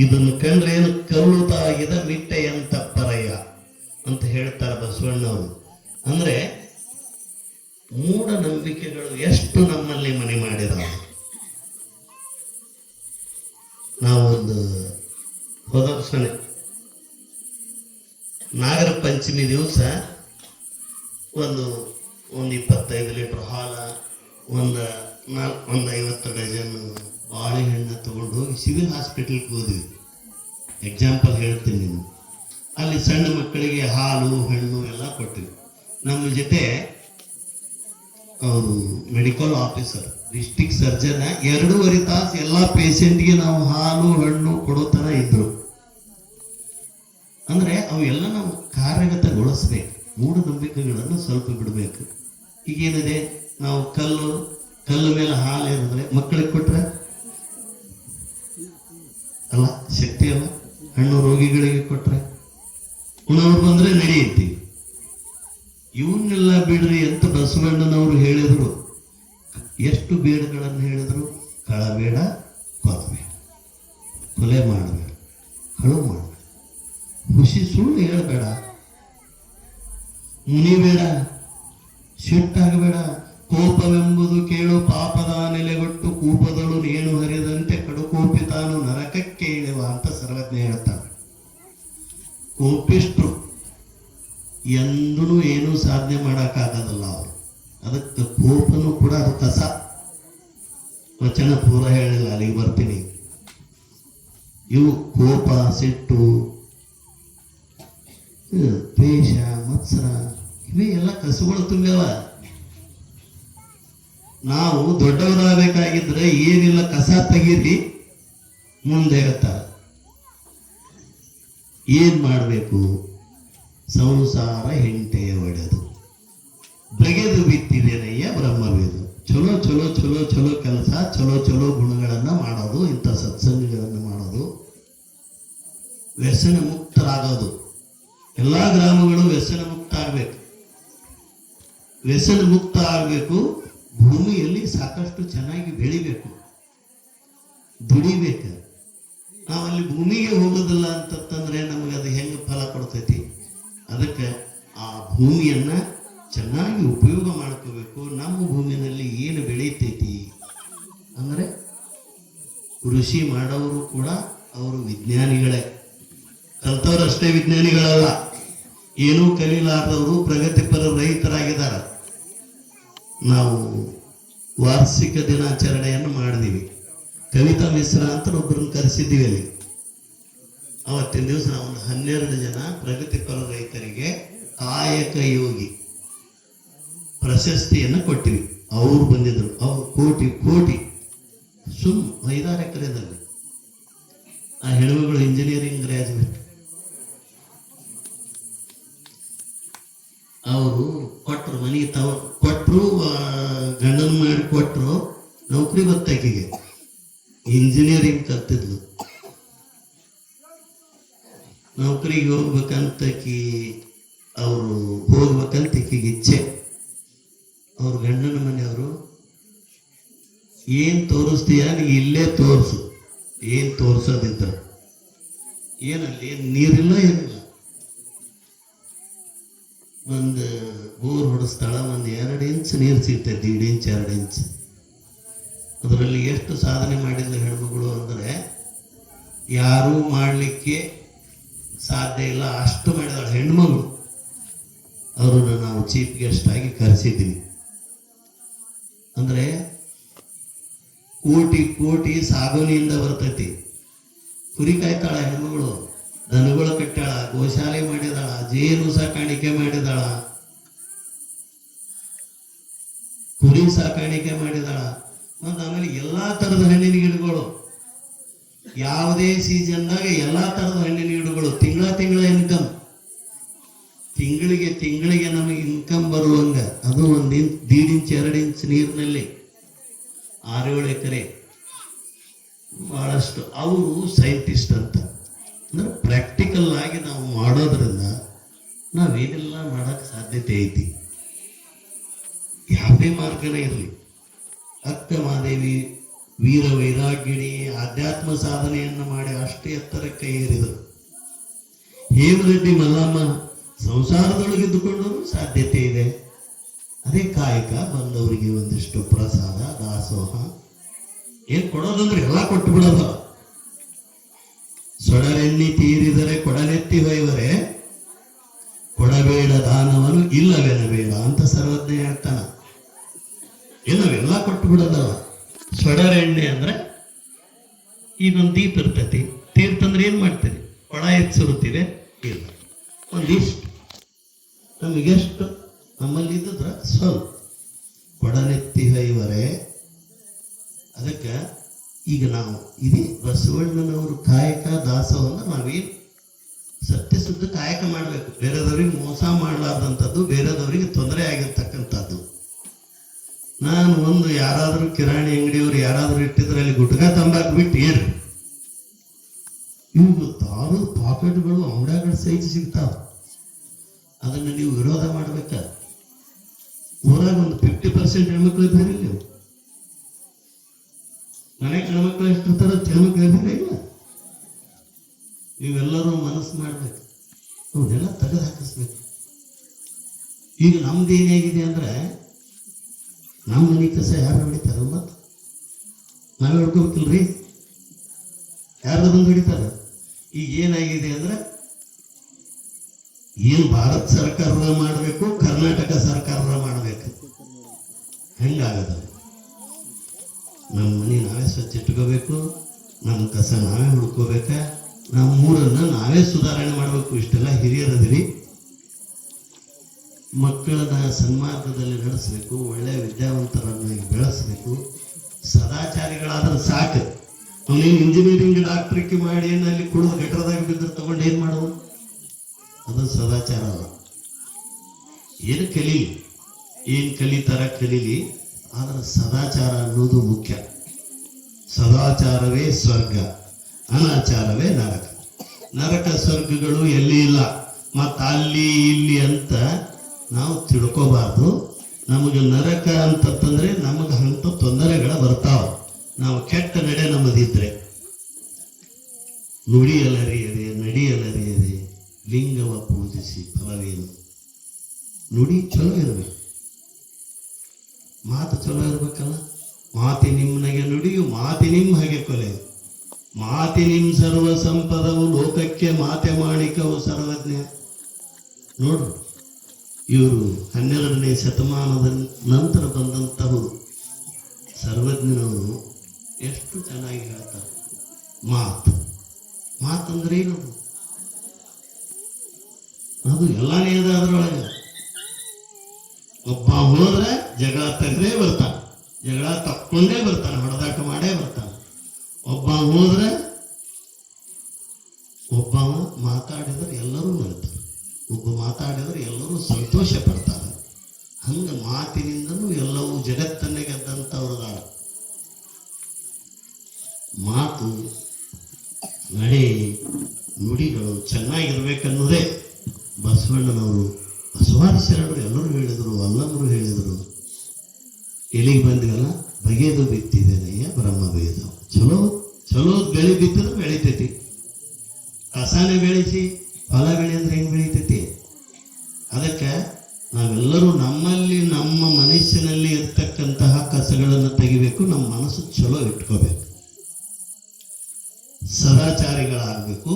ಇದನ್ನು ಕಂಡ್ರೆ ಏನು ಕಲ್ಲು ತಾಗಿದ ಮಿಟ್ಟೆಯಂತ ಪರಯ್ಯ ಅಂತ ಹೇಳ್ತಾರೆ ಬಸವಣ್ಣವರು. ಅಂದ್ರೆ ಮೂಢನಂಬಿಕೆಗಳು ಎಷ್ಟು ನಮ್ಮಲ್ಲಿ ಮನೆ ಮಾಡಿದಾವೆ. ನಾವೊಂದು ಹೋದ ವರ್ಷನೇ ನಾಗರ ಪಂಚಮಿ ದಿವಸ ಒಂದು 25 ಲೀಟರ್ ಹಾಲ, ಒಂದು 50 ಡಜನ್ ಬಾಳೆಹಣ್ಣು ತಗೊಂಡು ಹೋಗಿ ಸಿವಿಲ್ ಹಾಸ್ಪಿಟಲ್ಗೆ ಹೋದ್ವಿ. ಎಕ್ಸಾಂಪಲ್ ಹೇಳ್ತೀನಿ ನೀನು. ಅಲ್ಲಿ ಸಣ್ಣ ಮಕ್ಕಳಿಗೆ ಹಾಲು ಹಣ್ಣು ಎಲ್ಲ ಕೊಟ್ಟಿವಿ. ನಮ್ಮ ಜೊತೆ ಅವರು ಮೆಡಿಕಲ್ ಆಫೀಸರ್, ಡಿಸ್ಟ್ರಿಕ್ಟ್ ಸರ್ಜನ್ 2.5 ತಾಸು ಎಲ್ಲ ಪೇಷಂಟ್ಗೆ ನಾವು ಹಾಲು ಹಣ್ಣು ಕೊಡೋ ಥರ ಇದ್ರು. ಅಂದರೆ ಅವೆಲ್ಲ ನಾವು ಕಾರ್ಯಗತಗೊಳಿಸ್ಬೇಕು. ಮೂಢನಂಬಿಕೆಗಳನ್ನು ಸ್ವಲ್ಪ ಬಿಡಬೇಕು. ಈಗೇನಿದೆ, ನಾವು ಕಲ್ಲು ಮೇಲೆ ಹಾಲು ಏನಿದ್ರೆ ಮಕ್ಕಳಿಗೆ ಕೊಟ್ರೆ ಅಲ್ಲ ಶಕ್ತಿ ಅಲ್ಲ, ಹಣ್ಣು ರೋಗಿಗಳಿಗೆ ಕೊಟ್ರೆ ಉಣವ್ರು ಬಂದ್ರೆ ನಡೆಯುತ್ತಿ. ಇವನ್ನೆಲ್ಲ ಬಿಡ್ರಿ ಅಂತ ಬಸವಣ್ಣನವರು ಹೇಳಿದರು. ಎಷ್ಟು ಬೇಡಗಳನ್ನು ಹೇಳಿದರು? ಕಳಬೇಡ, ಕೊಲ್ಲಬೇಡ, ಕೊಲೆ ಮಾಡಬೇಡ, ಕಳು ಮಾಡಬೇಡ, ಖುಷಿ ಸುಳ್ಳು ಹೇಳಬೇಡ, ಮುನಿಬೇಡ, ಸಿಟ್ಟಾಗಬೇಡ, ಕೋಪವೆಂಬುದು ಕೇಳು ಪಾಪದ ನೆಲೆಗೊಟ್ಟು ಕೂಪದಳು ನೇಣು ಹರಿದಂತೆ ಕಡುಕೋಪಿ ತಾನು ನರಕಕ್ಕೆ ಇಳಿವ ಅಂತ ಸರ್ವಜ್ಞ ಹೇಳ್ತಾನೆ. ಕೋಪಿಷ್ಟ್ರು ಎಂದೂ ಏನೂ ಸಾಧನೆ ಮಾಡೋಕ್ಕಾಗಲ್ಲ ಅವರು. ಅದಕ್ಕೆ ಕೋಪನೂ ಕೂಡ ಅದು ಕಸ. ವಚನ ಪೂರ ಹೇಳಿಲ್ಲ, ಅಲ್ಲಿಗೆ ಬರ್ತೀನಿ. ಇವು ಕೋಪ, ಸಿಟ್ಟು, ದ್ವೇಷ, ಮತ್ಸರ ಇವೇ ಎಲ್ಲ ಕಸುಗಳು ತುಂಬ್ಯವ. ನಾವು ದೊಡ್ಡವರಾಗಬೇಕಾಗಿದ್ರೆ ಏನಿಲ್ಲ ಕಸ ತೆಗೀರಿ ಮುಂದೆ ಹೇಳ್ತಾರೆ. ಏನ್ ಮಾಡಬೇಕು? ಸಂಸಾರ ಹೆಂಟೆಯ ಒಡೆದು ಬಗೆದು ಬಿತ್ತಿದೇನಯ್ಯ ಬ್ರಹ್ಮವೇದು. ಚಲೋ ಚಲೋ ಚಲೋ ಚಲೋ ಕೆಲಸ, ಚಲೋ ಚಲೋ ಗುಣಗಳನ್ನು ಮಾಡೋದು, ಇಂಥ ಸತ್ಸಂಗಗಳನ್ನು ಮಾಡೋದು, ವ್ಯಸನ ಮುಕ್ತರಾಗೋದು. ಎಲ್ಲ ಗ್ರಾಮಗಳು ವ್ಯಸನ ಮುಕ್ತ ಆಗಬೇಕು. ವ್ಯಸನ ಮುಕ್ತ ಆಗಬೇಕು. ಭೂಮಿಯಲ್ಲಿ ಸಾಕಷ್ಟು ಚೆನ್ನಾಗಿ ಬೆಳಿಬೇಕು, ದುಡಿಬೇಕು. ನಾವಲ್ಲಿ ಭೂಮಿಗೆ ಹೋಗೋದಿಲ್ಲ ಅಂತಂದ್ರೆ ನಮಗೆ ಅದು ಹೆಂಗೆ ಫಲ ಕೊಡ್ತೈತಿ? ಅದಕ್ಕೆ ಆ ಭೂಮಿಯನ್ನ ಚೆನ್ನಾಗಿ ಉಪಯೋಗ ಮಾಡ್ಕೋಬೇಕು. ನಮ್ಮ ಭೂಮಿಯಲ್ಲಿ ಏನು ಬೆಳೀತೈತಿ ಅಂದರೆ ಕೃಷಿ ಮಾಡೋರು ಕೂಡ ಅವರು ವಿಜ್ಞಾನಿಗಳೇ. ಕಲ್ತವ್ರಷ್ಟೇ ವಿಜ್ಞಾನಿಗಳಲ್ಲ, ಏನೂ ಕಲೀಲಾರ್ದವರು ಪ್ರಗತಿಪರ ರೈತರಾಗಿದ್ದಾರೆ. ನಾವು ವಾರ್ಷಿಕ ದಿನಾಚರಣೆಯನ್ನು ಮಾಡಿದೀವಿ. ಕವಿತಾ ಮಿಶ್ರಾ ಅಂತ ಒಬ್ಬರನ್ನು ಕರೆಸಿದ್ದೀವಿ ಅಲ್ಲಿ. ಅವತ್ತಿನ ದಿವಸ ನಾವು 12 ಜನ ಪ್ರಗತಿಪರ ರೈತರಿಗೆ ಕಾಯಕ ಯೋಗಿ ಪ್ರಶಸ್ತಿಯನ್ನು ಕೊಟ್ಟಿವಿ. ಅವರು ಬಂದಿದ್ರು. ಅವರು ಕೋಟಿ ಸುಮ್ 5-6 ಎಕರೆದಲ್ಲಿ. ಆ ಹೆಣ್ಮಗಳು ಇಂಜಿನಿಯರಿಂಗ್ ಗ್ರಾಜುಯೇಟ್. ಅವರು ಕೊಟ್ಟರು, ಮನೆಗೆ ಕೊಟ್ಟರು, ಗಂಡನ ಮಾಡಿ ಕೊಟ್ಟರು. ನೌಕರಿ ಗೊತ್ತಾಕಿಗೆ ಇಂಜಿನಿಯರಿಂಗ್ ಕಲ್ತಿದ್ಲು. ನೌಕರಿಗೆ ಹೋಗ್ಬೇಕಂತಕಿ ಅವರು ಹೋಗ್ಬೇಕಂತ ಈಕಿಗೆ ಇಚ್ಛೆ. ಅವ್ರ ಗಂಡನ ಮನೆಯವರು ಏನ್ ತೋರಿಸ್ತೀಯ ನೀ ಇಲ್ಲೇ ತೋರಿಸು, ಏನ್ ತೋರಿಸೋದಿದ್ರು. ಏನಲ್ಲಿ ನೀರಿಲ್ಲ, ಏನಿಲ್ಲ. ಒಂದು ಬೋರ್ ಹೊಡೆಸ್ತಾಳ, ಒಂದು 2 ಇಂಚ್ ನೀರು ಸಿಗ್ತೈತಿ, 1.5 ಇಂಚ್ 2 ಇಂಚ್. ಅದರಲ್ಲಿ ಎಷ್ಟು ಸಾಧನೆ ಮಾಡಿದ ಹೆಣ್ಮಗಳು ಅಂದರೆ ಯಾರೂ ಮಾಡಲಿಕ್ಕೆ ಸಾಧ್ಯ ಇಲ್ಲ, ಅಷ್ಟು ಮಾಡಿದಾಳೆ ಹೆಣ್ಮಗಳು. ಅವರನ್ನು ನಾವು ಚೀಫ್ ಗೆಸ್ಟ್ ಆಗಿ ಕರೆಸಿದ್ದೀವಿ. ಅಂದರೆ ಕೋಟಿ ಸಾಗುವಳಿಯಿಂದ ಬರ್ತೈತಿ. ಕುರಿ ಕಾಯ್ತಾಳ ಹೆಣ್ಮಗಳು, ದನಗಳು ಕಟ್ಟಾಳ, ಗೋಶಾಲೆ ಮಾಡಿದಾಳ, ಜೇನು ಸಾಕಾಣಿಕೆ ಮಾಡಿದಾಳ, ಕುರಿ ಸಾಕಾಣಿಕೆ ಮಾಡಿದಾಳ. ಮತ್ತು ಆಮೇಲೆ ಎಲ್ಲಾ ತರದ ಹಣ್ಣಿನ ಗಿಡಗಳು, ಯಾವುದೇ ಸೀಸನ್ದಾಗ ಎಲ್ಲಾ ತರದ ಹಣ್ಣಿನ ಗಿಡಗಳು. ತಿಂಗಳ ಇನ್ಕಮ್, ತಿಂಗಳಿಗೆ ನಮಗೆ ಇನ್ಕಮ್ ಬರುವಂಗ. ಅದು 1.5 ಇಂಚ್ 2 ಇಂಚ್ ನೀರಿನಲ್ಲಿ 6-7 ಎಕರೆ. ಬಹಳಷ್ಟು. ಅವರು ಸೈಂಟಿಸ್ಟ್ ಅಂತ. ಅಂದ್ರೆ ಪ್ರಾಕ್ಟಿಕಲ್ ಆಗಿ ನಾವು ಮಾಡೋದ್ರಿಂದ ನಾವೇನೆಲ್ಲ ಮಾಡಕ್ ಸಾಧ್ಯತೆ ಐತಿ. ಯಾವುದೇ ಮಾರ್ಗನೇ ಇರಲಿ. ಅಕ್ಕ ಮಹಾದೇವಿ ವೀರ ವೈರಾಗ್ಯಣಿ ಆಧ್ಯಾತ್ಮ ಸಾಧನೆಯನ್ನು ಮಾಡಿ ಅಷ್ಟೇ ಎತ್ತರಕ್ಕೆ ಏರಿದರು. ಹೇಮರೆಡ್ಡಿ ಮಲ್ಲಮ್ಮ ಸಂಸಾರದೊಳಗಿದ್ದುಕೊಂಡು ಸಾಧ್ಯತೆ ಇದೆ. ಅದೇ ಕಾಯಕ ಬಂದವರಿಗೆ ಒಂದಿಷ್ಟು ಪ್ರಸಾದ ದಾಸೋಹ ಏನ್ ಕೊಡೋದಂದ್ರೆ ಎಲ್ಲ ಕೊಟ್ಟು ಬಿಡೋದು. ಸೊಡರೆನ್ನಿ ತೀರಿದರೆ ಕೊಡನೆತ್ತಿ ಹೊಯ್ವರೆ ಕೊಡಬೇಡ ದಾನವನು ಇಲ್ಲವೆನಬೇಡ ಅಂತ ಸರ್ವಜ್ಞ ಹೇಳ್ತಾನ. ನಾವೆಲ್ಲ ಕೊಟ್ಟು ಬಿಡೋದಲ್ಲ. ಸೊಡರೆಣ್ಣೆ ಅಂದ್ರೆ ಈಗೊಂದು ದೀಪ ಇರ್ತೈತಿ, ತೀರ್ಥಂದ್ರೆ ಏನ್ ಮಾಡ್ತೀರಿ? ಕೊಡ ಎತ್ಸಿರುತ್ತೀವಿ ಇಲ್ಲ, ಒಂದಿಷ್ಟು ನಮಗೆಷ್ಟು ನಮ್ಮಲ್ಲಿ ಇದ್ದದ್ರ ಸ್ವಲ್ಪ ಕೊಡನೆತ್ತಿ ಹೊಯ್ವರೆ. ಅದಕ್ಕೆ ಈಗ ನಾವು ಇದೇ ಬಸವಣ್ಣನವರು ಕಾಯಕ ದಾಸೋಹವನ್ನು ನಾವೇನು ಸತ್ಯ ಶುದ್ಧ ಕಾಯಕ ಮಾಡಬೇಕು. ಬೇರೆದವ್ರಿಗೆ ಮೋಸ ಮಾಡಲಾರ್ದಂಥದ್ದು, ಬೇರೆದವರಿಗೆ ತೊಂದರೆ ಆಗಿರ್ತಕ್ಕಂಥದ್ದು. ನಾನು ಒಂದು ಯಾರಾದರೂ ಕಿರಾಣಿ ಅಂಗಡಿಯವರು ಯಾರಾದರೂ ಇಟ್ಟಿದ್ರೆ ಅಲ್ಲಿ ಗುಟ್ಕಾ ತಂಬಾಕು ಬಿಟ್ಟು ಏನು ಇವು ದಾರು ಪಾಕೆಟ್ಗಳು ಅಂಗಡಿಗಳ ಸಹಿತ ಸಿಗ್ತಾವ. ಅದನ್ನು ನೀವು ವಿರೋಧ ಮಾಡ್ಬೇಕ. ಊರಾಗ ಒಂದು 50% ಹೆಣ್ಮಕ್ಳು ಇದ್ದೀರಿ, ನೀವು ಮನೆ ಹೆಣ್ಮಕ್ಳು ಎಷ್ಟಿರ್ತಾರ, ಹೆಣ್ಮಕ್ಳು ಇದ್ದೀರಿ ಇಲ್ಲ. ನೀವೆಲ್ಲರೂ ಮನಸ್ಸು ಮಾಡ್ಬೇಕು, ಅವನ್ನೆಲ್ಲ ತೆಗೆದು ಹಾಕಿಸ್ಬೇಕು. ಈಗ ನಮ್ದು ಏನಾಗಿದೆ ಅಂದ್ರೆ ನಮ್ಮ ಮನೆ ಕಸ ಯಾರು ಹೊಡಿತಾರ? ಮತ್ತು ನಾವೇ ಹೊಡ್ಕೋಬೇಕಿಲ್ರಿ, ಯಾರು ಬಂದು ಹೊಡಿತಾರ? ಈಗ ಏನಾಗಿದೆ ಅಂದ್ರೆ ಏನು ಭಾರತ ಸರ್ಕಾರ ಮಾಡಬೇಕು, ಕರ್ನಾಟಕ ಸರ್ಕಾರ ಮಾಡಬೇಕು, ಹೆಂಗಾಗದ? ನಮ್ಮ ಮನೆ ನಾವೇ ಸ್ವಚ್ಛ ಇಟ್ಕೋಬೇಕು, ನಮ್ಮ ಕಸ ನಾವೇ ಹುಡ್ಕೋಬೇಕ, ನಮ್ಮ ಊರನ್ನ ನಾವೇ ಸುಧಾರಣೆ ಮಾಡಬೇಕು. ಇಷ್ಟೆಲ್ಲ ಹಿರಿಯರದಿರಿ, ಮಕ್ಕಳನ್ನ ಸನ್ಮಾರ್ಗದಲ್ಲಿ ನಡೆಸಬೇಕು, ಒಳ್ಳೆಯ ವಿದ್ಯಾವಂತರನ್ನಾಗಿ ಬೆಳೆಸಬೇಕು. ಸದಾಚಾರಿಗಳಾದ್ರೆ ಸಾಕು. ಅವನೇನು ಇಂಜಿನಿಯರಿಂಗ್ ಡಾಕ್ಟ್ರಿಕೆ ಮಾಡಿ ಏನಲ್ಲಿ ಕುಡಿದು ಗಟ್ಟರದಾಗ ಬಿದ್ದರೆ ತಗೊಂಡು ಏನು ಮಾಡೋದು? ಅದು ಸದಾಚಾರ ಅಲ್ಲ. ಏನು ಕಲೀಲಿ, ಏನು ಕಲಿತಾರ ಕಲೀಲಿ, ಆದ್ರೆ ಸದಾಚಾರ ಅನ್ನೋದು ಮುಖ್ಯ. ಸದಾಚಾರವೇ ಸ್ವರ್ಗ, ಅನಾಚಾರವೇ ನರಕ. ನರಕ ಸ್ವರ್ಗಗಳು ಎಲ್ಲಿ ಇಲ್ಲ, ಮತ್ತು ಅಲ್ಲಿ ಇಲ್ಲಿ ಅಂತ ನಾವು ತಿಳ್ಕೋಬಾರ್ದು. ನಮಗೆ ನರಕ ಅಂತಂದ್ರೆ ನಮಗೆ ಅಂಥ ತೊಂದರೆಗಳ ಬರ್ತಾವ. ನಾವು ಕೆಟ್ಟ ನಡೆ ನಮ್ಮದಿದ್ರೆ ನುಡಿಯಲರಿಯದೆ ನಡಿಯಲರಿಯದೆ ಲಿಂಗವ ಪೂಜಿಸಿ ಫಲವೇನು. ನುಡಿ ಚಲೋ ಇರಬೇಕು, ಮಾತು ಚಲೋ ಇರ್ಬೇಕಲ್ಲ. ಮಾತಿ ನಿಮ್ಮನೆಗೆ ನುಡಿಯು ಮಾತಿ ನಿಮ್ಮ ಹಾಗೆ ಕೊಲೆ. ಮಾತಿ ನಿಮ್ ಸರ್ವ ಸಂಪದವು ಲೋಕಕ್ಕೆ ಮಾತೆ ಮಾಣಿಕವು ಸರ್ವಜ್ಞ. ನೋಡ್ರಿ, ಇವರು 12ನೇ ಶತಮಾನದ ನಂತರ ಬಂದಂತಹವರು ಸರ್ವಜ್ಞನವರು ಎಷ್ಟು ಚೆನ್ನಾಗಿ ಹೇಳ್ತಾರೆ. ಮಾತಂದ್ರೆ ಏನದು? ಅದು ಎಲ್ಲಾನೇ ಇದೆ ಅದರೊಳಗೆ. ಒಬ್ಬ ಹೋದ್ರೆ ಜಗಳ ತೆಗೆದೇ ಬರ್ತಾನೆ, ಜಗಳ ತಕ್ಕೊಂಡೇ ಬರ್ತಾನೆ, ಹೊಡೆದಾಟ ಮಾಡೇ ಬರ್ತಾನೆ. ಒಬ್ಬ ಹೋದ್ರೆ ಒಬ್ಬ ಮಾತಾಡಿದ್ರೆ ಎಲ್ಲರೂ ನಗ್ತಾರೆ, ಒಬ್ಬ ಮಾತಾಡಿದ್ರೆ ಎಲ್ಲರೂ ಸಂತೋಷ ಪಡ್ತಾರೆ. ಹಂಗ ಮಾತಿನಿಂದನೂ ಎಲ್ಲವೂ ಜಗತ್ತನ್ನೇ ಗೆದ್ದಂಥವ್ರದಾರ. ಮಾತು ನಡೆ ನುಡಿಗಳು ಚೆನ್ನಾಗಿರ್ಬೇಕನ್ನೋದೇ ಬಸವಣ್ಣನವರು, ಬಸವಾದಿ ಶರಣರು ಎಲ್ಲರೂ ಹೇಳಿದರು, ಅಲ್ಲಮರು ಹೇಳಿದರು. ಎಲ್ಲಿಗೆ ಬಂದಿವಲ್ಲ, ಬಗೆದು ಬಿತ್ತಿದ್ದೇನೆಯ್ಯ ಬ್ರಹ್ಮವೇದ. ಚಲೋ ಬೆಳೆ ಬಿತ್ತಿದ್ರೆ ಬೆಳಿತೈತಿ. ಕಸಾನೆ ಬೆಳೆಸಿ ಫಲ ಬೆಳೆ ಅಂದ್ರೆ ಹೆಂಗೆ ಬೆಳಿತೈತಿ? ಅದಕ್ಕೆ ನಾವೆಲ್ಲರೂ ನಮ್ಮಲ್ಲಿ ನಮ್ಮ ಮನಸ್ಸಿನಲ್ಲಿ ಇರ್ತಕ್ಕಂತಹ ಕಸಗಳನ್ನು ತೆಗಿಬೇಕು, ನಮ್ಮ ಮನಸ್ಸು ಚಲೋ ಇಟ್ಕೋಬೇಕು, ಸದಾಚಾರಿಗಳಾಗಬೇಕು.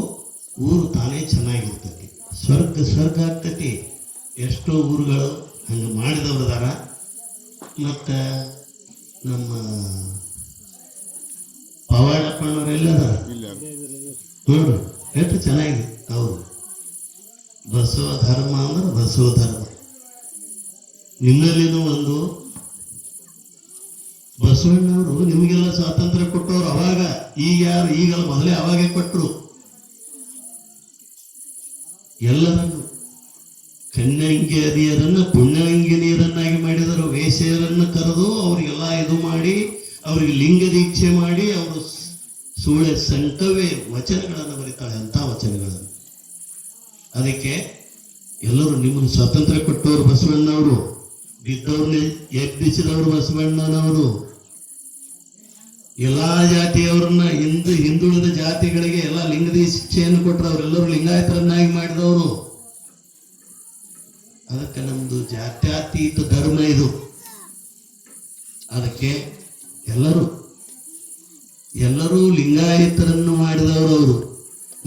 ಊರು ತಾನೇ ಚೆನ್ನಾಗಿರ್ತೈತಿ, ಸ್ವರ್ಗ ಆಗ್ತೈತಿ. ಎಷ್ಟೋ ಊರುಗಳು ಹಂಗೆ ಮಾಡಿದವ್ರದಾರ. ಮತ್ತು ನಮ್ಮ ಪವಾಡಪ್ಪನವರೆಲ್ಲದಾರ ನೋಡ್ರಿ, ಎಷ್ಟು ಚೆನ್ನಾಗಿ ಅವರು ಬಸವ ಧರ್ಮ ಅಂದ್ರೆ ಬಸವ ಧರ್ಮ. ನಿಮ್ಮಲ್ಲಿನೂ ಒಂದು ಬಸವಣ್ಣವರು ನಿಮಗೆಲ್ಲ ಸ್ವಾತಂತ್ರ್ಯ ಕೊಟ್ಟವ್ರು ಅವಾಗ. ಈಗ ಯಾರು ಈಗಲ್ಲ, ಮೊದಲೇ ಅವಾಗೇ ಕೊಟ್ಟರು. ಎಲ್ಲರನ್ನು ಕನ್ಯಂಗಿಯರನ್ನ ಪುಣ್ಯಂಗಿನಿಯರನ್ನಾಗಿ ಮಾಡಿದರು. ವೇಶ್ಯರನ್ನು ಕರೆದು ಅವರಿಗೆಲ್ಲ ಇದು ಮಾಡಿ, ಅವರಿಗೆ ಲಿಂಗ ದೀಕ್ಷೆ ಮಾಡಿ, ಅವರು ಸೂಳೆ ಸಂಕವೇ ವಚನಗಳನ್ನು ಬರೀತಾಳೆ, ಅಂಥ ವಚನಗಳನ್ನು. ಅದಕ್ಕೆ ಎಲ್ಲರೂ ನಿಮ್ಮನ್ನು ಸ್ವಾತಂತ್ರ್ಯ ಕೊಟ್ಟವರು ಬಸವಣ್ಣನವರು, ಬಿದ್ದವ್ರನ್ನ ಎಬ್ಬಿಸಿದವರು ಬಸವಣ್ಣನವರು. ಎಲ್ಲಾ ಜಾತಿಯವರನ್ನ ಹಿಂದುಳಿದ ಜಾತಿಗಳಿಗೆ ಎಲ್ಲ ಲಿಂಗದ ಶಿಕ್ಷೆಯನ್ನು ಕೊಟ್ಟರು. ಅವರೆಲ್ಲರೂ ಲಿಂಗಾಯತರನ್ನಾಗಿ ಮಾಡಿದವರು. ಅದಕ್ಕೆ ನಮ್ದು ಜಾತ್ಯತೀತ ಧರ್ಮ ಇದು. ಅದಕ್ಕೆ ಎಲ್ಲರೂ ಲಿಂಗಾಯತರನ್ನು ಮಾಡಿದವರು ಅವರು.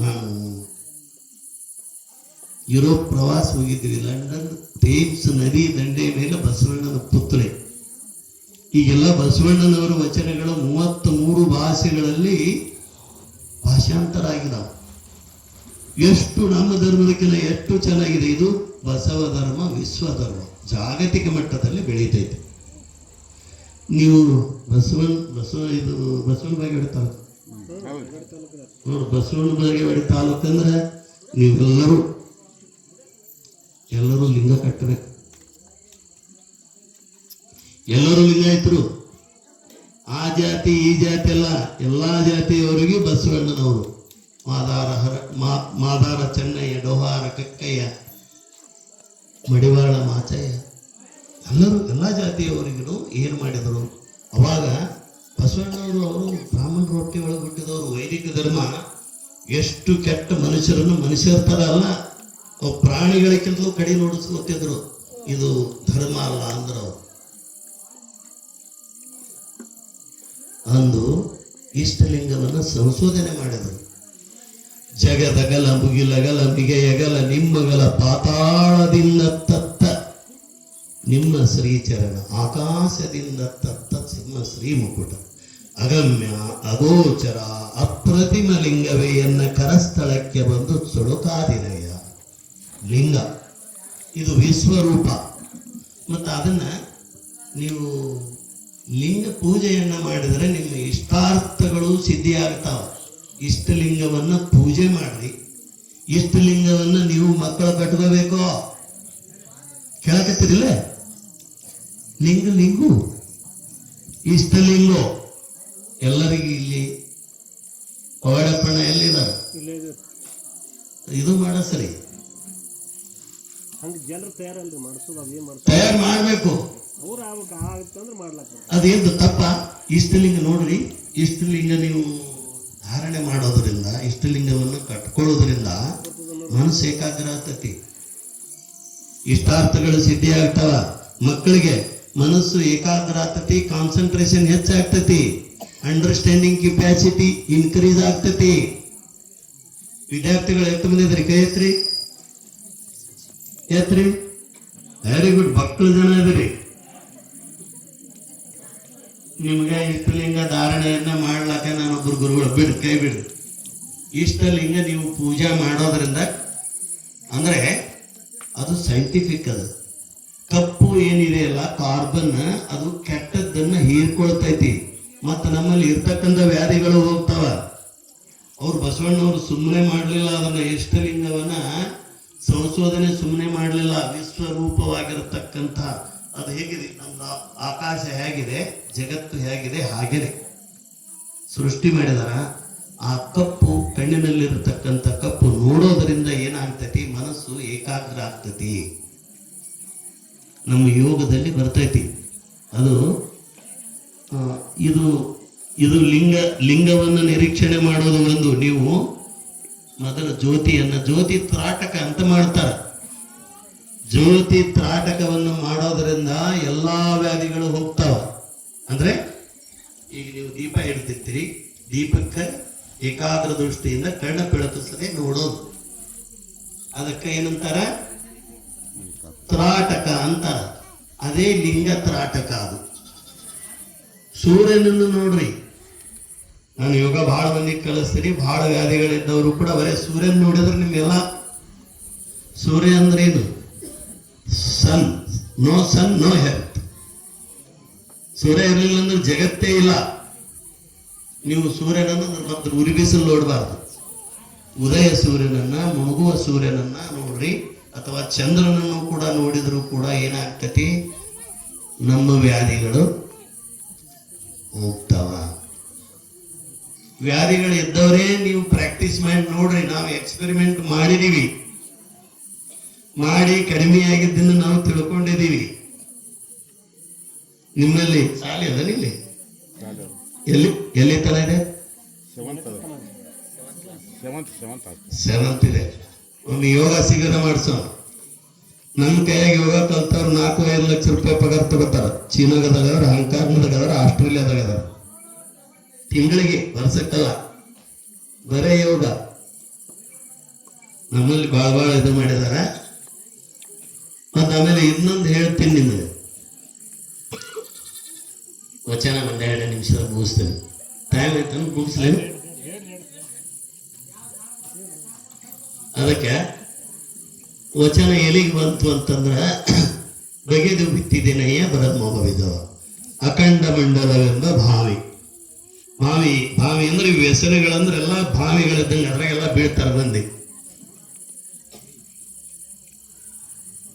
ನಾನು ಯುರೋಪ್ ಪ್ರವಾಸ ಹೋಗಿದ್ವಿ, ಲಂಡನ್ ಥೇಮ್ಸ್ ನದಿ ದಂಡೆ ಮೇಲೆ ಬಸವಣ್ಣನ ಪುತ್ಥಳಿ. ಈಗೆಲ್ಲ ಬಸವಣ್ಣನವರ ವಚನಗಳು 33 ಭಾಷೆಗಳಲ್ಲಿ ಭಾಷಾಂತರ ಆಗಿದಾವೆ. ಎಷ್ಟು ನಮ್ಮ ಧರ್ಮದಕ್ಕಿಂತ ಎಷ್ಟು ಚೆನ್ನಾಗಿದೆ. ಇದು ಬಸವ ಧರ್ಮ ವಿಶ್ವ ಧರ್ಮ ಜಾಗತಿಕ ಮಟ್ಟದಲ್ಲಿ ಬೆಳೀತೈತೆ. ನೀವು ಬಸವನ ಬಾಗೇವಾಡಿ ತಾಲೂಕು ನೋಡಿ, ಬಸವನ ಬಾಗೇವಾಡಿ ತಾಲೂಕು ಅಂದ್ರೆ ನೀವೆಲ್ಲರೂ ಲಿಂಗ ಕಟ್ಟಬೇಕು. ಎಲ್ಲರೂ ಲಿಂಗಾಯತರು, ಆ ಜಾತಿ ಈ ಜಾತಿ ಅಲ್ಲ, ಎಲ್ಲಾ ಜಾತಿಯವರಿಗೂ ಬಸವಣ್ಣನವರು. ಮಾದಾರ ಚೆನ್ನಯ್ಯ, ಡೋಹಾರ ಕಕ್ಕಯ್ಯ, ಮಡಿವಾಳ ಮಾಚಯ್ಯ, ಎಲ್ಲ ಜಾತಿಯವರಿಗೂ ಏನು ಮಾಡಿದರು ಅವಾಗ ಬಸವಣ್ಣವರು. ಅವರು ಬ್ರಾಹ್ಮಣ ರೊಟ್ಟಿ ಒಳಗೆ ಹುಟ್ಟಿದವರು. ವೈದಿಕ ಧರ್ಮ ಎಷ್ಟು ಕೆಟ್ಟ ಮನುಷ್ಯರ ಥರ ಅಲ್ಲ, ಅವು ಪ್ರಾಣಿಗಳಿಗಿಂತಲೂ ಕಡಿ ನೋಡಿಸ್ಕೊತಿದ್ರು. ಇದು ಧರ್ಮ ಅಲ್ಲ ಅಂದ್ರು ಅವರು. ಅಂದು ಇಷ್ಟಲಿಂಗವನ್ನು ಸಂಶೋಧನೆ ಮಾಡಿದರು. ಜಗದಗಲ ಮುಗಿಲಗಲ ಮಿಗೆಯಗಲ ನಿಮ್ಮಗಲ ಪಾತಾಳದಿಂದ ತತ್ತ ನಿಮ್ಮ ಶ್ರೀಚರಣ, ಆಕಾಶದಿಂದ ತತ್ತ ಸಿಂಹ ಶ್ರೀ ಮುಕುಟ, ಅಗಮ್ಯ ಅಗೋಚರ ಅಪ್ರತಿಮ ಲಿಂಗವೇ ಎನ್ನ ಕರಸ್ಥಳಕ್ಕೆ ಬಂದು ಸುಳುಕಾದಿನಯ್ಯ. ಲಿಂಗ ಇದು ವಿಶ್ವರೂಪ. ಮತ್ತು ಅದನ್ನ ನೀವು ಲಿಂಗ ಪೂಜೆಯನ್ನ ಮಾಡಿದರೆ ನಿಮ್ಮ ಇಷ್ಟಾರ್ಥಗಳು ಸಿದ್ಧಿಯಾಗ್ತಾವ. ಇಷ್ಟಲಿಂಗವನ್ನ ಪೂಜೆ ಮಾಡ್ರಿ. ಇಷ್ಟಲಿಂಗವನ್ನ ನೀವು ಮಕ್ಕಳು ಕಟ್ಕೋಬೇಕು. ಕೇಳಕತ್ತಿರಿಲ್ಲ? ಲಿಂಗು ಇಷ್ಟಲಿಂಗು ಎಲ್ಲರಿಗೂ ಇಲ್ಲಿ ಪವಾಡಪ್ಪಣ ಎಲ್ಲಿದ್ದಾರೆ? ಇದು ಮಾಡ ಸರಿ, ತಯಾರು ಮಾಡ್ಬೇಕು. ಅದೇನು ತಪ್ಪ? ಇಷ್ಟಲಿಂಗ ನೋಡ್ರಿ, ಇಷ್ಟಲಿಂಗ ನೀವು ಧಾರಣೆ ಮಾಡೋದ್ರಿಂದ, ಇಷ್ಟಲಿಂಗವನ್ನು ಕಟ್ಕೊಳ್ಳೋದ್ರಿಂದ ಮನಸ್ಸು ಏಕಾಗ್ರ ಆಗ್ತತಿ, ಇಷ್ಟಾರ್ಥಗಳು ಸಿದ್ಧಿ ಆಗ್ತಾವ. ಮಕ್ಕಳಿಗೆ ಮನಸ್ಸು ಏಕಾಗ್ರ ಆಗ್ತತಿ, ಕಾನ್ಸಂಟ್ರೇಷನ್ ಹೆಚ್ಚಾಗ್ತತಿ, ಅಂಡರ್ಸ್ಟ್ಯಾಂಡಿಂಗ್ ಕೆಪಾಸಿಟಿ ಇನ್ಕ್ರೀಸ್ ಆಗ್ತತಿ. ವಿದ್ಯಾರ್ಥಿಗಳು ಎಷ್ಟು ಮಂದಿ ಇದ್ರಿ? ಕೈ ಎತ್ರಿ. Very good. ಮಕ್ಕಳು ಜನ ಇದ್ರಿ. ನಿಮ್ಗೆ ಇಷ್ಟಲಿಂಗ ಧಾರಣೆಯನ್ನ ಮಾಡ್ಲಾಕ ನಾನೊಬ್ಬರು ಗುರುಗಳು ಕೈ ಬಿಡ್ರಿ. ಇಷ್ಟಲಿಂಗ ನೀವು ಪೂಜೆ ಮಾಡೋದ್ರಿಂದ ಅಂದ್ರೆ ಅದು ಸೈಂಟಿಫಿಕ್. ಅದು ಕಪ್ಪು ಏನಿದೆಯಲ್ಲ, ಕಾರ್ಬನ್, ಅದು ಕೆಟ್ಟದ್ದನ್ನ ಹೀರ್ಕೊಳ್ತೈತಿ. ಮತ್ತು ನಮ್ಮಲ್ಲಿ ಇರ್ತಕ್ಕಂಥ ವ್ಯಾಧಿಗಳು ಹೋಗ್ತಾವ. ಅವ್ರು ಬಸವಣ್ಣವರು ಸುಮ್ಮನೆ ಮಾಡಲಿಲ್ಲ ಅದನ್ನ. ಇಷ್ಟಲಿಂಗವನ್ನ ಸಂಶೋಧನೆ ಸುಮ್ಮನೆ ಮಾಡಲಿಲ್ಲ. ವಿಶ್ವರೂಪವಾಗಿರತಕ್ಕಂಥ ಅದು ಹೇಗಿದೆ, ನಮ್ಮ ಆಕಾಶ ಹೇಗಿದೆ, ಜಗತ್ತು ಹೇಗಿದೆ, ಹಾಗೇನೆ ಸೃಷ್ಟಿ ಮಾಡಿದಾರ. ಆ ಕಪ್ಪು, ಕಣ್ಣಿನಲ್ಲಿರತಕ್ಕಂಥ ಕಪ್ಪು ನೋಡೋದರಿಂದ ಏನಾಗ್ತೈತಿ? ಮನಸ್ಸು ಏಕಾಗ್ರ ಆಗ್ತೈತಿ. ನಮ್ಮ ಯೋಗದಲ್ಲಿ ಬರ್ತೈತಿ ಅದು. ಇದು ಲಿಂಗವನ್ನು ನಿರೀಕ್ಷಣೆ ಮಾಡೋದು ಒಂದು. ನೀವು ಮೊದಲ ಜ್ಯೋತಿ ತ್ರಾಟಕ ಅಂತ ಮಾಡ್ತಾರ. ಜ್ಯೋತಿ ತ್ರಾಟಕವನ್ನು ಮಾಡೋದ್ರಿಂದ ಎಲ್ಲಾ ವ್ಯಾಧಿಗಳು ಹೋಗ್ತಾವ. ಅಂದ್ರೆ ಈಗ ನೀವು ದೀಪ ಇಡ್ತಿರ್ತೀರಿ, ದೀಪಕ್ಕೆ ಏಕಾಗ್ರ ದೃಷ್ಟಿಯಿಂದ ಕಣ್ಣ ಬೆಳಕಿಸದೆ ನೋಡೋದು. ಅದಕ್ಕೆ ಏನಂತಾರ? ತ್ರಾಟಕ ಅಂತಾರ. ಅದೇ ಲಿಂಗ ತ್ರಾಟಕ. ಅದು ಸೂರ್ಯನನ್ನು ನೋಡ್ರಿ. ನಾನು ಯೋಗ ಬಹಳ ಮಂದಿ ಕಲಿಸ್ತೀನಿ. ಬಹಳ ವ್ಯಾಧಿಗಳಿದ್ದವರು ಕೂಡ ಬರೇ ಸೂರ್ಯನ ನೋಡಿದ್ರೆ ನಿಮ್ಗೆಲ್ಲ. ಸೂರ್ಯ ಅಂದ್ರೆ ಏನು? ಸನ್. No health. ಸೂರ್ಯ ಇರಲಿಲ್ಲ ಅಂದ್ರೆ ಜಗತ್ತೇ ಇಲ್ಲ. ನೀವು ಸೂರ್ಯನನ್ನು ಮತ್ತೆ ಉರಿ ಬಿಸಿಲು ನೋಡಬಾರ್ದು. ಉದಯ ಸೂರ್ಯನನ್ನ, ಮುಳುಗುವ ಸೂರ್ಯನನ್ನ ನೋಡ್ರಿ. ಅಥವಾ ಚಂದ್ರನನ್ನು ಕೂಡ ನೋಡಿದ್ರು ಕೂಡ ಏನಾಗ್ತತಿ? ನಮ್ಮ ವ್ಯಾಧಿಗಳು ಹೋಗ್ತಾವ. ವ್ಯಾಧಿಗಳು ಇದ್ದವರೇ ನೀವು ಪ್ರಾಕ್ಟೀಸ್ ಮಾಡಿ ನೋಡ್ರಿ. ನಾವು ಎಕ್ಸ್ಪೆರಿಮೆಂಟ್ ಮಾಡಿದೀವಿ, ಮಾಡಿ ಕಡಿಮೆಯಾಗಿದ್ದನ್ನು ನಾವು ತಿಳ್ಕೊಂಡಿದ್ದೀವಿ. ನಿಮ್ಮಲ್ಲಿ ಶಾಲೆ ಅದ? ಇಲ್ಲಿ ಎಲ್ಲಿ ತರ ಇದೆ? 7th ಸೆವೆಂತ್ ಇದೆ. ಒಮ್ಮೆ ಯೋಗ ಶಿಬಿರ ಮಾಡಿಸೋಣ. ನಮ್ಮ ಕೈಯಾಗ ಯೋಗ ಕಲ್ತವ್ರು 4-5 ಲಕ್ಷ ರೂಪಾಯಿ ಪಗಾರ ತಗೋತಾರ. ಚೀನಾಗದಾಗದಾರ, ಹಾಂಗ್ಕಾಂಗ್ದಾಗದಾರ, ಆಸ್ಟ್ರೇಲಿಯಾದಾಗದಾರ. ತಿಂಗಳಿಗೆ, ವರ್ಷಕ್ಕಲ್ಲ, ಬರೇ ಯೋಗ. ನಮ್ಮಲ್ಲಿ ಭಾಳ ಇದು ಮಾಡಿದಾರ. ಮತ್ತು ಆಮೇಲೆ ಇನ್ನೊಂದು ಹೇಳ್ತೀನಿ ನಿಮಗೆ, ವಚನ ಒಂದು 2 ನಿಮಿಷದಾಗ ಮುಗಿಸ್ತೇನೆ. ಟೈಮ್ ಆಯ್ತು ಮುಗಿಸ್ಲೇನು? ಅದಕ್ಕೆ ವಚನ ಎಲ್ಲಿಗೆ ಬಂತು ಅಂತಂದ್ರ, ಬಗೆದು ಬಿತ್ತಿದ್ದೇನೆಯ ಬರದ್ ಮೊಗವಿದವ ಅಖಂಡ ಮಂಡಲವೆಂಬ ಭಾವಿ. ಭಾವಿ ಅಂದ್ರೆ ವ್ಯಸನಗಳಂದ್ರೆ ಎಲ್ಲ ಭಾವಿಗಳಿದ್ದಂಗೆ, ಅದ್ರಾಗೆಲ್ಲ ಬೀಳ್ತಾರ ಮಂದಿ.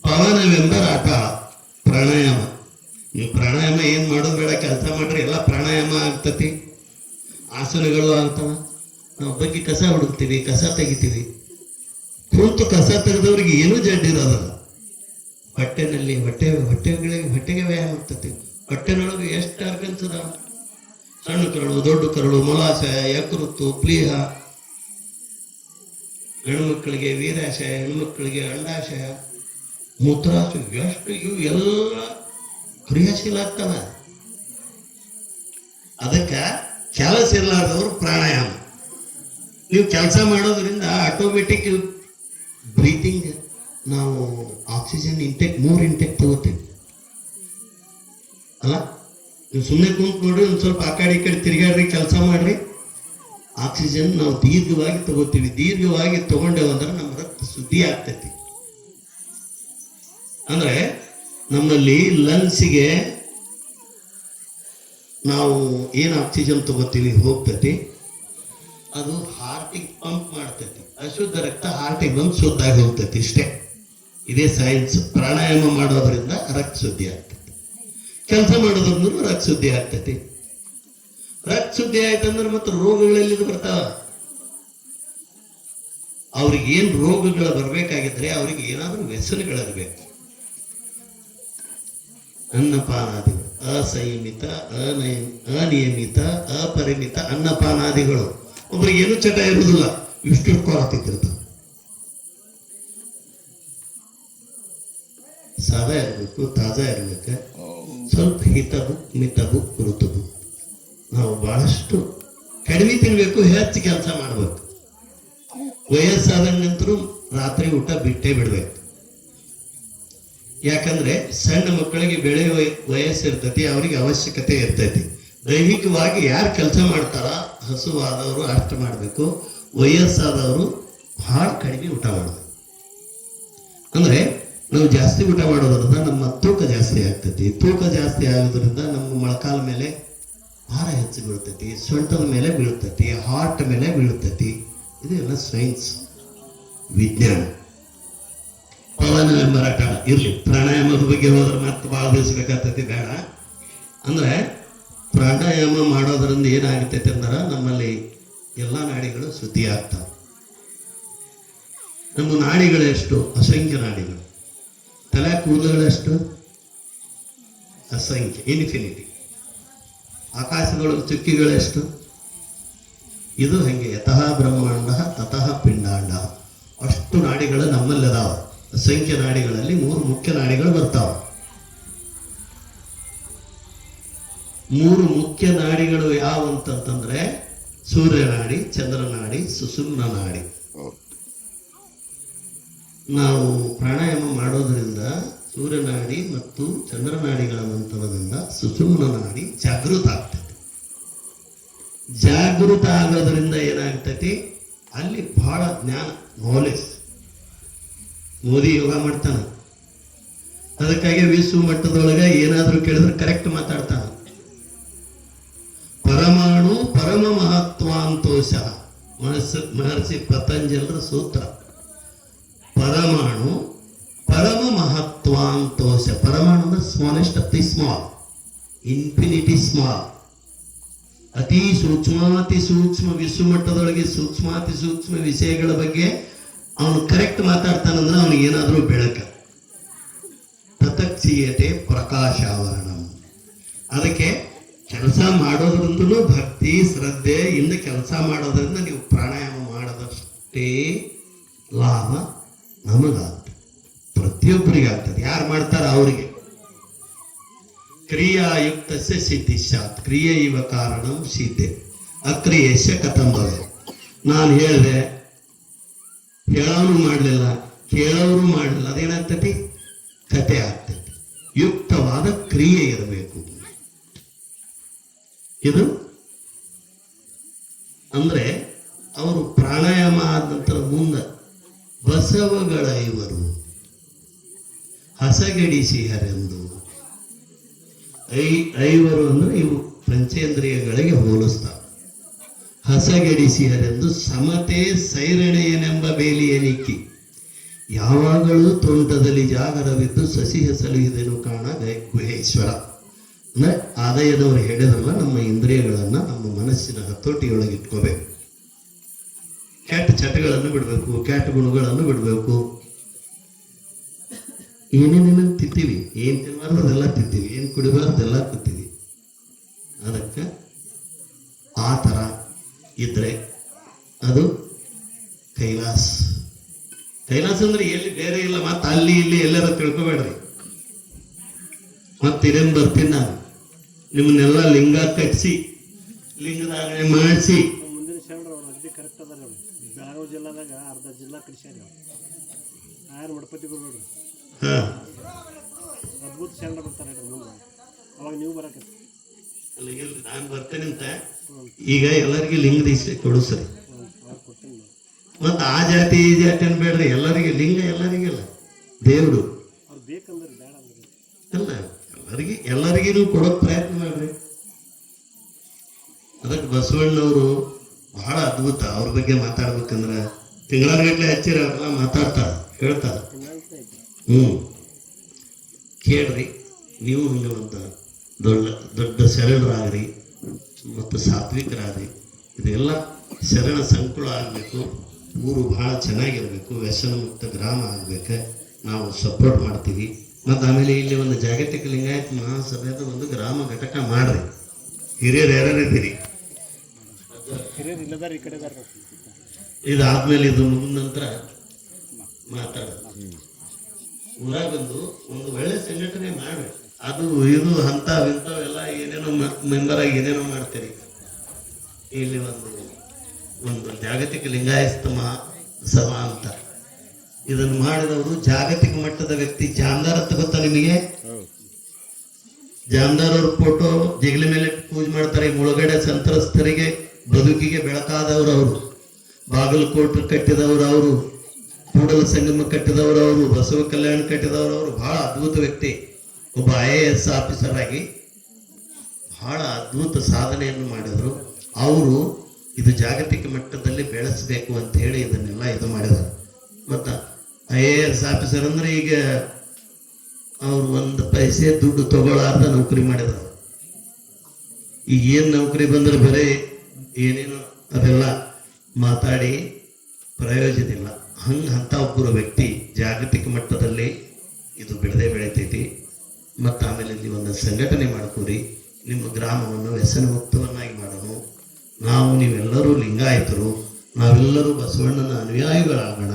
ಪವನವೆಂಬ ರಾಟ ಪ್ರಾಣಾಯಾಮ. ನೀವು ಪ್ರಾಣಾಯಾಮ ಏನ್ ಮಾಡೋದು ಬೇಡ, ಕೆಲಸ ಮಾಡ್ರಿ, ಎಲ್ಲ ಪ್ರಾಣಾಯಾಮ ಆಗ್ತತಿ, ಆಸನಗಳು ಆಗ್ತಾವ. ನಾವು ಬಗ್ಗೆ ಕಸ ಹುಡುಕ್ತೀವಿ, ಕಸ ತೆಗಿತೀವಿ. ಕುಂತು ಕಸ ತೆಗೆದವ್ರಿಗೆ ಏನೂ ಜಡ್ಡಿರೋದಲ್ಲ. ಹೊಟ್ಟೆನಲ್ಲಿ ಹೊಟ್ಟೆಗೆ ವ್ಯಾಯಾಮ ಆಗ್ತತಿ. ಹೊಟ್ಟೆನೊಳಗೆ ಎಷ್ಟು ಆರ್ಗನ್ಸ್ ಅದಾವ, ಸಣ್ಣ ಕರಳು, ದೊಡ್ಡ ಕರಳು, ಮೊಲಾಶಯ, ಯಕೃತ್ತು, ಪ್ಲೀಹ. ಹೆಣ್ಮಕ್ಳಿಗೆ ವೀರಾಶಯ, ಹೆಣ್ಮಕ್ಳಿಗೆ ಅಂಡಾಶಯ, ಮೂತ್ರಾಶಯ, ಎಷ್ಟು ಇವು ಎಲ್ಲ ಕ್ರಿಯಾಶೀಲ ಆಗ್ತಾವ. ಅದಕ್ಕೆ ಕೆಲಸ ಇರಲಾರ್ದವ್ರು ಪ್ರಾಣಾಯಾಮ. ನೀವು ಕೆಲಸ ಮಾಡೋದ್ರಿಂದ ಆಟೋಮೆಟಿಕ್ ಬ್ರೀತಿಂಗ್, ನಾವು ಆಕ್ಸಿಜನ್ ಇಂಟೇಕ್ 3 ಇಂಟೇಕ್ ತಗೋತೀವಿ ಅಲ್ಲ. ನೀವು ಸುಮ್ಮನೆ ಕುಂತು ನೋಡ್ರಿ, ಒಂದು ಸ್ವಲ್ಪ ಆ ಕಡೆ ಈ ಕಡೆ ತಿರುಗಾಡ್ರಿ, ಕೆಲಸ ಮಾಡ್ರಿ, ಆಕ್ಸಿಜನ್ ನಾವು ದೀರ್ಘವಾಗಿ ತಗೋತೀವಿ. ದೀರ್ಘವಾಗಿ ತಗೊಂಡೇವಂದ್ರೆ ನಮ್ಮ ರಕ್ತ ಶುದ್ಧಿ ಆಗ್ತೈತಿ. ಅಂದ್ರೆ ನಮ್ಮಲ್ಲಿ ಲಂಗ್ಸಿಗೆ ನಾವು ಏನು ಆಕ್ಸಿಜನ್ ತಗೋತೀವಿ ಹೋಗ್ತೈತಿ, ಅದು ಹಾರ್ಟಿಗೆ ಪಂಪ್ ಮಾಡ್ತೈತಿ. ಅಶುದ್ಧ ರಕ್ತ ಹಾರ್ಟಿಗೆ ಬಂದು ಶುದ್ಧ ಆಗಿ ಹೋಗ್ತೈತಿ. ಇಷ್ಟೇ, ಇದೇ ಸೈನ್ಸ್. ಪ್ರಾಣಾಯಾಮ ಮಾಡೋದ್ರಿಂದ ರಕ್ತ ಶುದ್ಧಿ ಆಗ್ತೈತಿ, ಕೆಲಸ ಮಾಡೋದ್ರಿಂದ ರಕ್ತ ಶುದ್ಧಿ ಆಗ್ತೈತಿ. ರಕ್ತ ಶುದ್ಧಿ ಆಯ್ತಂದ್ರೆ ಮತ್ತೆ ರೋಗಗಳೆಲ್ಲಿ ಬರ್ತಾವ. ಅವ್ರಿಗೆ ಏನ್ ರೋಗಗಳು ಬರ್ಬೇಕಾಗಿದ್ರೆ ಅವ್ರಿಗೆ ಏನಾದ್ರೂ ವ್ಯಸನಗಳಿರ್ಬೇಕು. ಅನ್ನಪಾನಾದಿಗಳು, ಅಸಂಯಮಿತ, ಅನಿಯಮಿತ, ಅಪರಿಮಿತ ಅನ್ನಪಾನಾದಿಗಳು. ಒಬ್ರಿಗೆ ಏನು ಚಟ ಇರುವುದಿಲ್ಲ, ಇಷ್ಟು ಕೊರತಿರ್ತಾವ. ಸಾದಾ ಇರ್ಬೇಕು, ತಾಜಾ ಇರ್ಬೇಕು, ಸ್ವಲ್ಪ ಹಿತಬು ಮಿತಬು ಋತುಬು. ನಾವು ಬಹಳಷ್ಟು ಕಡಿಮೆ ತಿನ್ಬೇಕು, ಹೆಚ್ಚು ಕೆಲಸ ಮಾಡ್ಬೇಕು. ವಯಸ್ಸಾದ ನಂತರ ರಾತ್ರಿ ಊಟ ಬಿಟ್ಟೇ ಬಿಡ್ಬೇಕು. ಯಾಕಂದ್ರೆ ಸಣ್ಣ ಮಕ್ಕಳಿಗೆ ಬೆಳೆಯುವ ವಯಸ್ಸಿರ್ತೈತಿ, ಅವ್ರಿಗೆ ಅವಶ್ಯಕತೆ ಇರ್ತೈತಿ. ದೈಹಿಕವಾಗಿ ಯಾರು ಕೆಲಸ ಮಾಡ್ತಾರ, ಹಸುವಾದವರು ಅಷ್ಟು ಮಾಡಬೇಕು, ವಯಸ್ಸಾದವರು ಬಹಳ ಕಡಿಮೆ ಊಟ ಮಾಡಬೇಕು. ಅಂದ್ರೆ ನಾವು ಜಾಸ್ತಿ ಊಟ ಮಾಡೋದ್ರಿಂದ ನಮ್ಮ ತೂಕ ಜಾಸ್ತಿ ಆಗ್ತೈತಿ. ತೂಕ ಜಾಸ್ತಿ ಆಗೋದ್ರಿಂದ ನಮ್ಮ ಮೊಳಕಾಲ ಮೇಲೆ ಭಾರ ಹೆಚ್ಚು ಬೀಳ್ತೈತಿ, ಸೊಂಟದ ಮೇಲೆ ಬೀಳ್ತೈತಿ, ಹಾರ್ಟ್ ಮೇಲೆ ಬೀಳ್ತೈತಿ. ಇದೆಲ್ಲ ಸೈನ್ಸ್, ವಿಜ್ಞಾನ. ಪವನವೆಂಬ ರಾಟ ಇರ್ಲಿ. ಪ್ರಾಣಾಯಾಮದ ಬಗ್ಗೆ ಹೋದ್ರೆ ಮತ್ತೆ ಭಾಳ ದಿವಸಬೇಕಾಗ್ತೈತಿ, ಬೇಡ. ಅಂದ್ರೆ ಪ್ರಾಣಾಯಾಮ ಮಾಡೋದ್ರಿಂದ ಏನಾಗ್ತೈತೆ ಅಂದ್ರೆ ನಮ್ಮಲ್ಲಿ ಎಲ್ಲ ನಾಡಿಗಳು ಶುದ್ಧಿ ಆಗ್ತಾವೆ. ನಮ್ಮ ನಾಡಿಗಳೆಷ್ಟು? ಅಸಂಖ್ಯ ನಾಡಿಗಳು. ತಲೆ ಕೂದಲುಗಳೆಷ್ಟು? ಅಸಂಖ್ಯ, ಇನ್ಫಿನಿಟಿ. ಆಕಾಶದೊಳಗೆ ಚುಕ್ಕಿಗಳೆಷ್ಟು? ಇದು ಹಂಗೆ. ಯತಃ ಬ್ರಹ್ಮಾಂಡ ತತಃ ಪಿಂಡಾಂಡ. ಅಷ್ಟು ನಾಡಿಗಳು ನಮ್ಮಲ್ಲಿ ಅದಾವ. ಅಸಂಖ್ಯ ನಾಡಿಗಳಲ್ಲಿ 3 ಮುಖ್ಯ ನಾಡಿಗಳು ಬರ್ತಾವ. 3 ಮುಖ್ಯ ನಾಡಿಗಳು ಯಾವ ಅಂತಂತಂದ್ರೆ ಸೂರ್ಯನಾಡಿ, ಚಂದ್ರನಾಡಿ, ಸುಷುಮ್ನ ನಾಡಿ. ನಾವು ಪ್ರಾಣಾಯಾಮ ಮಾಡೋದ್ರಿಂದ ಸೂರ್ಯನಾಡಿ ಮತ್ತು ಚಂದ್ರನಾಡಿಗಳ ಮಂತ್ರದಿಂದ ಸುಷುಮ್ನ ನಾಡಿ ಜಾಗೃತ ಆಗ್ತೈತಿ. ಜಾಗೃತ ಆಗೋದ್ರಿಂದ ಏನಾಗ್ತೈತಿ, ಅಲ್ಲಿ ಬಹಳ ಜ್ಞಾನ, ನಾಲೆಜ್. ಮೋದಿ ಯೋಗ ಮಾಡ್ತಾನ, ಅದಕ್ಕಾಗಿ ವಿಶ್ವ ಮಟ್ಟದೊಳಗೆ ಏನಾದ್ರೂ ಕೇಳಿದ್ರೆ ಕರೆಕ್ಟ್ ಮಾತಾಡ್ತಾನ. ಪರಮಾಣು ಪರಮ ಮಹತ್ವಾಂತೋಷ. ಮಹರ್ಷಿ ಪತಂಜಲರ ಸೂತ್ರ. ಪರಮಾಣು ಪರಮ ಮಹತ್ವಾಂತೋಷ. ಪರಮಾಣು ಅಂದ್ರೆ smallest of the small, infinity small. ಅತಿ ಸೂಕ್ಷ್ಮಾತಿ ಸೂಕ್ಷ್ಮ ವಿಶ್ವ ಮಟ್ಟದೊಳಗೆ ಸೂಕ್ಷ್ಮಾತಿ ಸೂಕ್ಷ್ಮ ವಿಷಯಗಳ ಬಗ್ಗೆ ಅವನು ಕರೆಕ್ಟ್ ಮಾತಾಡ್ತಾನಂದ್ರೆ ಅವನಿಗೆ ಏನಾದ್ರೂ ಬೆಳಕ. ತತಕ್ಷೀಯತೆ ಪ್ರಕಾಶಾವರಣಂ. ಅದಕ್ಕೆ ಕೆಲಸ ಮಾಡೋದ್ರಿಂದಲೂ ಭಕ್ತಿ ಶ್ರದ್ಧೆ ಇಂದ ಕೆಲಸ ಮಾಡೋದ್ರಿಂದ ನೀವು ಪ್ರಾಣಾಯಾಮ ಮಾಡೋದಷ್ಟೇ ಲಾಭ ನಮಗಾಗ್ತದೆ. ಪ್ರತಿಯೊಬ್ಬರಿಗೆ ಆಗ್ತದೆ. ಯಾರು ಮಾಡ್ತಾರ ಅವರಿಗೆ. ಕ್ರಿಯಾಯುಕ್ತಸ್ಯ ಸಿದ್ಧಿಶ್ಯಾತ್ ಕ್ರಿಯೆ ಇವ ಕಾರಣಂ ಸಿದ್ಧೆ ಅಕ್ರಿಯೇಶ ಕಥಂಬವೆ. ನಾನು ಹೇಳಿದೆ, ಹೇಳೋನು ಮಾಡಲಿಲ್ಲ, ಕೇಳೋರು ಮಾಡಲಿಲ್ಲ, ಅದೇನಾಗ್ತತಿ? ಕತೆ ಆಗ್ತೈತಿ. ಯುಕ್ತವಾದ ಕ್ರಿಯೆ ಇರಬೇಕು. ಇದು ಅಂದ್ರೆ ಅವರು ಪ್ರಾಣಾಯಾಮ ಆದ ನಂತರ ಮುಂದೆ ಬಸವಗಳ ಇವರು ಹಸಗೆಡಿಸಿಹರೆಂದು. ಐವರು ಅಂದ್ರೆ ಇವು ಪಂಚೇಂದ್ರಿಯಗಳಿಗೆ ಹೋಲಿಸ್ತಾವೆ. ಹಸಗೆಡಿಸಿಹರೆಂದು ಸಮತೆ ಸೈರಣೆಯನೆಂಬ ಬೇಲಿಯನಿಕ್ಕಿ ಯಾವಾಗಲೂ ತೋಂಟದಲ್ಲಿ ಜಾಗರವಿದ್ದು ಸಸಿ ಸಲುಹಿದೆನು ಕಾಣ ಗುಹೇಶ್ವರ. ಅಂದ್ರೆ ಆದಾಯದವರು ಹೇಳಿದ್ರಲ್ಲ, ನಮ್ಮ ಇಂದ್ರಿಯಗಳನ್ನ ನಮ್ಮ ಮನಸ್ಸಿನ ಹತೋಟಿಯೊಳಗೆ ಇಟ್ಕೋಬೇಕು. ಕೆಟ್ಟ ಚಟಗಳನ್ನು ಬಿಡಬೇಕು, ಕೆಟ್ಟ ಗುಣಗಳನ್ನು ಬಿಡಬೇಕು. ಏನೇನೇನು ತಿಂತೀವಿ, ಏನ್ ತಿನ್ನಬಾರ್ದು ಅದೆಲ್ಲ ತಿಂತೀವಿ, ಏನ್ ಕುಡಿಬಾರ್ದೆಲ್ಲ ತಿಂತೀವಿ. ಅದಕ್ಕೆ ಆ ಥರ ಇದ್ರೆ ಅದು ಕೈಲಾಸ. ಕೈಲಾಸ ಅಂದ್ರೆ ಎಲ್ಲಿ ಬೇರೆ ಇಲ್ಲ, ಮತ್ತೆ ಅಲ್ಲಿ ಇಲ್ಲಿ ಎಲ್ಲರ ತಿಳ್ಕೊಬೇಡ್ರಿ. ಮತ್ತೆ ಇದೇನು ಬರ್ತೀನಿ ನಾನು, ನಿಮ್ಮನ್ನೆಲ್ಲ ಲಿಂಗ ಕಟ್ಟಿಸಿ ಲಿಂಗದಾಗಣೆ ಮಾಡಿಸಿ. ಮುಂದಿನ ಶರಣರು ಅವ್ರು ಅಗದಿ ಕರೆಕ್ಟ್ ಅದಾರ. ಬೆಳಗಾವಿ ಜಿಲ್ಲಾದಾಗ ಅರ್ಧ ಜಿಲ್ಲಾ ಕೃಷಿಯಾರಿ ಆರು ಮಡಪತಿ ನೋಡ್ರಿ. ಅದ್ಭುತ ಶರಣರು ಬರ್ತಾರೆ ಮುಂದೆ. ಅವಾಗ ನೀವು ಬರಕತ್ತಿ ನಾನು ಬರ್ತೇನೆ ಅಂತ ಈಗ ಎಲ್ಲರಿಗೂ ಲಿಂಗ ದೀಕ್ಷೆ ಕೊಡಿಸ್ರಿ. ಮತ್ತ ಆ ಜಾತಿ ಈ ಜಾತಿ ಅನ್ಬೇಡ್ರಿ, ಎಲ್ಲರಿಗೆ ಲಿಂಗ ಎಲ್ಲರಿಗಿಲ್ಲ, ದೇವ್ರು ಅವ್ರು ಬೇಕಂದ್ರೆ ಬೇಡ ಅಲ್ಲ, ಎಲ್ಲರಿಗೂ ಕೊಡೋಕ್ ಪ್ರಯತ್ನ ಮಾಡ್ರಿ. ಅದಕ್ಕೆ ಬಸವಣ್ಣವರು ಬಹಳ ಅದ್ಭುತ. ಅವ್ರ ಬಗ್ಗೆ ಮಾತಾಡ್ಬೇಕಂದ್ರ ತಿಂಗಳಗಟ್ಲೆ ಹಚ್ಚಿರ ಅವರೆಲ್ಲ ಮಾತಾಡ್ತಾರ, ಹೇಳ್ತಾರ. ಕೇಳ್ರಿ ನೀವು. ಹಿಂಗೆ ಒಂದು ದೊಡ್ಡ ಶರಣರಾಗ್ರಿ ಮತ್ತು ಸಾತ್ವಿಕರಾಗ್ರಿ. ಇದೆಲ್ಲ ಶರಣ ಸಂಕುಳ ಆಗಬೇಕು. ಊರು ಬಹಳ ಚೆನ್ನಾಗಿರ್ಬೇಕು, ವ್ಯಸನ ಮುಕ್ತ ಗ್ರಾಮ ಆಗ್ಬೇಕು. ನಾವು ಸಪೋರ್ಟ್ ಮಾಡ್ತೀವಿ. ಮತ್ತು ಆಮೇಲೆ ಇಲ್ಲಿ ಒಂದು ಜಾಗತಿಕ ಲಿಂಗಾಯತ ಮಹಾಸಭೆದ ಒಂದು ಗ್ರಾಮ ಘಟಕ ಮಾಡ್ರಿ. ಹಿರಿಯರು ಯಾರ್ಯಾರಿದ್ದೀರಿ? ಇದಾದ್ಮೇಲೆ ಇದು ಮುಗಿದ ನಂತರ ಮಾತಾಡ ಊರಾಗ ಒಂದು ಒಳ್ಳೆ ಸಂಘಟನೆ ಮಾಡ್ರಿ. ಅದು ಇದು ಇಂಥವೆಲ್ಲ ಏನೇನೋ ಮೆಂಬರ್ ಆಗಿ ಏನೇನೋ ಮಾಡ್ತೀರಿ. ಇಲ್ಲಿ ಒಂದು ಜಾಗತಿಕ ಲಿಂಗಾಯತ ಸಭಾ ಅಂತ ಇದನ್ನು ಮಾಡಿದವರು ಜಾಗತಿಕ ಮಟ್ಟದ ವ್ಯಕ್ತಿ. ಜಾಮದಾರ್ ಅಂತ ಗೊತ್ತಾ ನಿಮಗೆ? ಜಾಮದಾರ್ ಅವ್ರ ಫೋಟೋ ಜಗಲಿ ಮೇಲೆ ಪೂಜೆ ಮಾಡ್ತಾರೆ. ಮುಳುಗಡೆ ಸಂತ್ರಸ್ತರಿಗೆ ಬದುಕಿಗೆ ಬೆಳಕಾದವರು ಅವರು. ಬಾಗಲಕೋಟೆ ಕಟ್ಟಿದವರು ಅವರು, ಕೂಡಲ ಸಂಗಮ ಕಟ್ಟಿದವರು ಅವರು, ಬಸವ ಕಲ್ಯಾಣ ಕಟ್ಟಿದವರು ಅವರು. ಬಹಳ ಅದ್ಭುತ ವ್ಯಕ್ತಿ. ಒಬ್ಬ IAS ಆಫೀಸರ್ ಆಗಿ ಬಹಳ ಅದ್ಭುತ ಸಾಧನೆಯನ್ನು ಮಾಡಿದರು. ಅವರು ಇದು ಜಾಗತಿಕ ಮಟ್ಟದಲ್ಲಿ ಬೆಳೆಸಬೇಕು ಅಂತ ಹೇಳಿ ಇದನ್ನೆಲ್ಲ ಇದು ಮಾಡಿದರು. ಮತ್ತು IAS ಆಫೀಸರ್ ಅಂದ್ರೆ ಈಗ ಅವ್ರು ಒಂದು ಪೈಸೆ ದುಡ್ಡು ತಗೊಳ್ಳಾರ್ದ ನೌಕರಿ ಮಾಡಿದ್ರು. ಈಗ ಏನು ನೌಕರಿ ಬಂದ್ರೆ ಬರೀ ಏನೇನೋ ಅದೆಲ್ಲ ಮಾತಾಡಿ ಪ್ರಯೋಜನ ಇಲ್ಲ. ಅಂತ ಒಬ್ಬರು ವ್ಯಕ್ತಿ ಜಾಗತಿಕ ಮಟ್ಟದಲ್ಲಿ ಇದು ಬೆಳೆತೈತಿ. ಮತ್ತು ಆಮೇಲೆ ಇಲ್ಲಿ ಒಂದು ಸಂಘಟನೆ ಮಾಡ್ಕೊರಿ. ನಿಮ್ಮ ಗ್ರಾಮವನ್ನು ವ್ಯಸನ ಮುಕ್ತವನ್ನಾಗಿ ಮಾಡೋಣ. ನೀವೆಲ್ಲರೂ ಲಿಂಗಾಯತರು, ನಾವೆಲ್ಲರೂ ಬಸವಣ್ಣನ ಅನುಯಾಯಿಗಳಾಗೋಣ.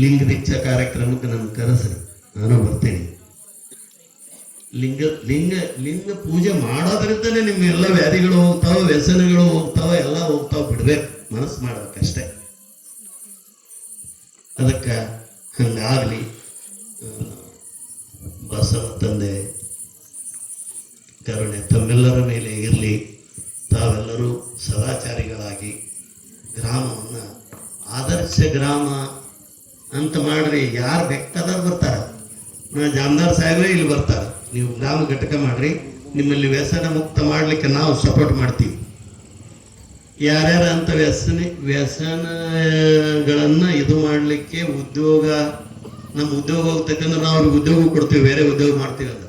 ಲಿಂಗ ದೀಕ್ಷಾ ಕಾರ್ಯಕ್ರಮಕ್ಕೆ ನನ್ನ ಕರೆಸ್ರಿ, ನಾನು ಬರ್ತೇನೆ. ಲಿಂಗ ಪೂಜೆ ಮಾಡೋದ್ರಿಂದನೇ ನಿಮ್ಮ ಎಲ್ಲ ವ್ಯಾಧಿಗಳು ಹೋಗ್ತಾವ, ವ್ಯಸನಗಳು ಹೋಗ್ತಾವ, ಎಲ್ಲ ಹೋಗ್ತಾವ. ಬಿಡ್ಬೇಕು, ಮನಸ್ಸು ಮಾಡ್ಬೇಕಷ್ಟೇ. ಅದಕ್ಕೆ ಹಂಗಾಗಲಿ. ಬಸವ ತಂದೆ ಕರುಣೆ ತಮ್ಮೆಲ್ಲರ ಮೇಲೆ ಇರಲಿ. ತಾವೆಲ್ಲರೂ ಸದಾಚಾರಿಗಳಾಗಿ ಗ್ರಾಮವನ್ನು ಆದರ್ಶ ಗ್ರಾಮ ಅಂತ ಮಾಡ್ರಿ. ಯಾರು ಬೇಕಾದವ್ರು ಬರ್ತಾರೆ. ಜಾಮದಾರ್ ಸಾಹೇಬ್ರೆ ಇಲ್ಲಿ ಬರ್ತಾರೆ. ನೀವು ಗ್ರಾಮ ಘಟಕ ಮಾಡ್ರಿ. ನಿಮ್ಮಲ್ಲಿ ವ್ಯಸನ ಮುಕ್ತ ಮಾಡಲಿಕ್ಕೆ ನಾವು ಸಪೋರ್ಟ್ ಮಾಡ್ತೀವಿ. ಯಾರ್ಯಾರ ಅಂತ ವ್ಯಸನಗಳನ್ನು ಇದು ಮಾಡಲಿಕ್ಕೆ ಉದ್ಯೋಗ, ನಮ್ಮ ಉದ್ಯೋಗ ಹೋಗ್ತಕ್ಕಂದ್ರೆ ನಾವು ಅವ್ರಿಗೆ ಉದ್ಯೋಗ ಕೊಡ್ತೀವಿ, ಬೇರೆ ಉದ್ಯೋಗ ಮಾಡ್ತೀವಿ ಅಂತ.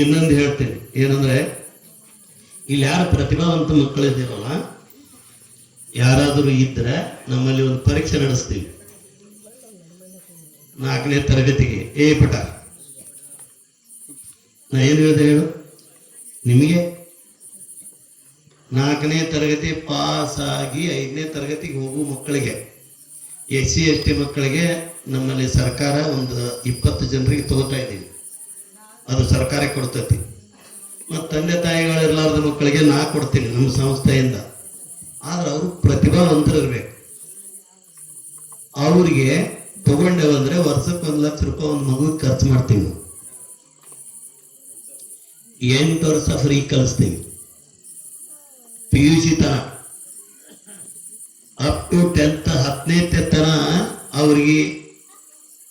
ಇನ್ನೊಂದು ಹೇಳ್ತೀನಿ ಏನಂದ್ರೆ, ಇಲ್ಲಿ ಯಾರು ಪ್ರತಿಭಾವಂತ ಮಕ್ಕಳಿದ್ದೀರಲ್ಲ, ಯಾರಾದರೂ ಇದ್ರೆ ನಮ್ಮಲ್ಲಿ ಒಂದು ಪರೀಕ್ಷೆ ನಡೆಸ್ತೀವಿ 4ನೇ ತರಗತಿಗೆ. ಪುಟ, ನಾ ಏನು ಹೇಳಿದೆ ಹೇಳು ನಿಮಗೆ? 4ನೇ ತರಗತಿ ಪಾಸ್ ಆಗಿ 5ನೇ ತರಗತಿಗೆ ಹೋಗುವ ಮಕ್ಕಳಿಗೆ SC/ST ಮಕ್ಕಳಿಗೆ ನಮ್ಮಲ್ಲಿ ಸರ್ಕಾರ ಒಂದು 20 ಜನರಿಗೆ ತಗೋತಾ ಇದ್ದೀವಿ. ಅದು ಸರ್ಕಾರ ಕೊಡ್ತೈತಿ. ಮತ್ತು ತಂದೆ ತಾಯಿಗಳಿರ್ಲಾರ್ದ ಮಕ್ಕಳಿಗೆ ನಾ ಕೊಡ್ತೀನಿ ನಮ್ಮ ಸಂಸ್ಥೆಯಿಂದ. ಆದ್ರೆ ಅವರು ಪ್ರತಿಭಾವಂತರಿರ್ಬೇಕು. ಅವ್ರಿಗೆ ತಗೊಂಡೇವಂದ್ರೆ ವರ್ಷಕ್ಕೆ 1 ಲಕ್ಷ ರೂಪಾಯಿ ಒಂದು ಮಗುವಿಗೆ ಖರ್ಚು ಮಾಡ್ತೀವಿ. 8 ವರ್ಷ ಫ್ರೀ ಕಲಿಸ್ತೀವಿ. PUC ತನ ಅಪ್ ಟು 10th 10ನೇ ತನ ಅವ್ರಿಗೆ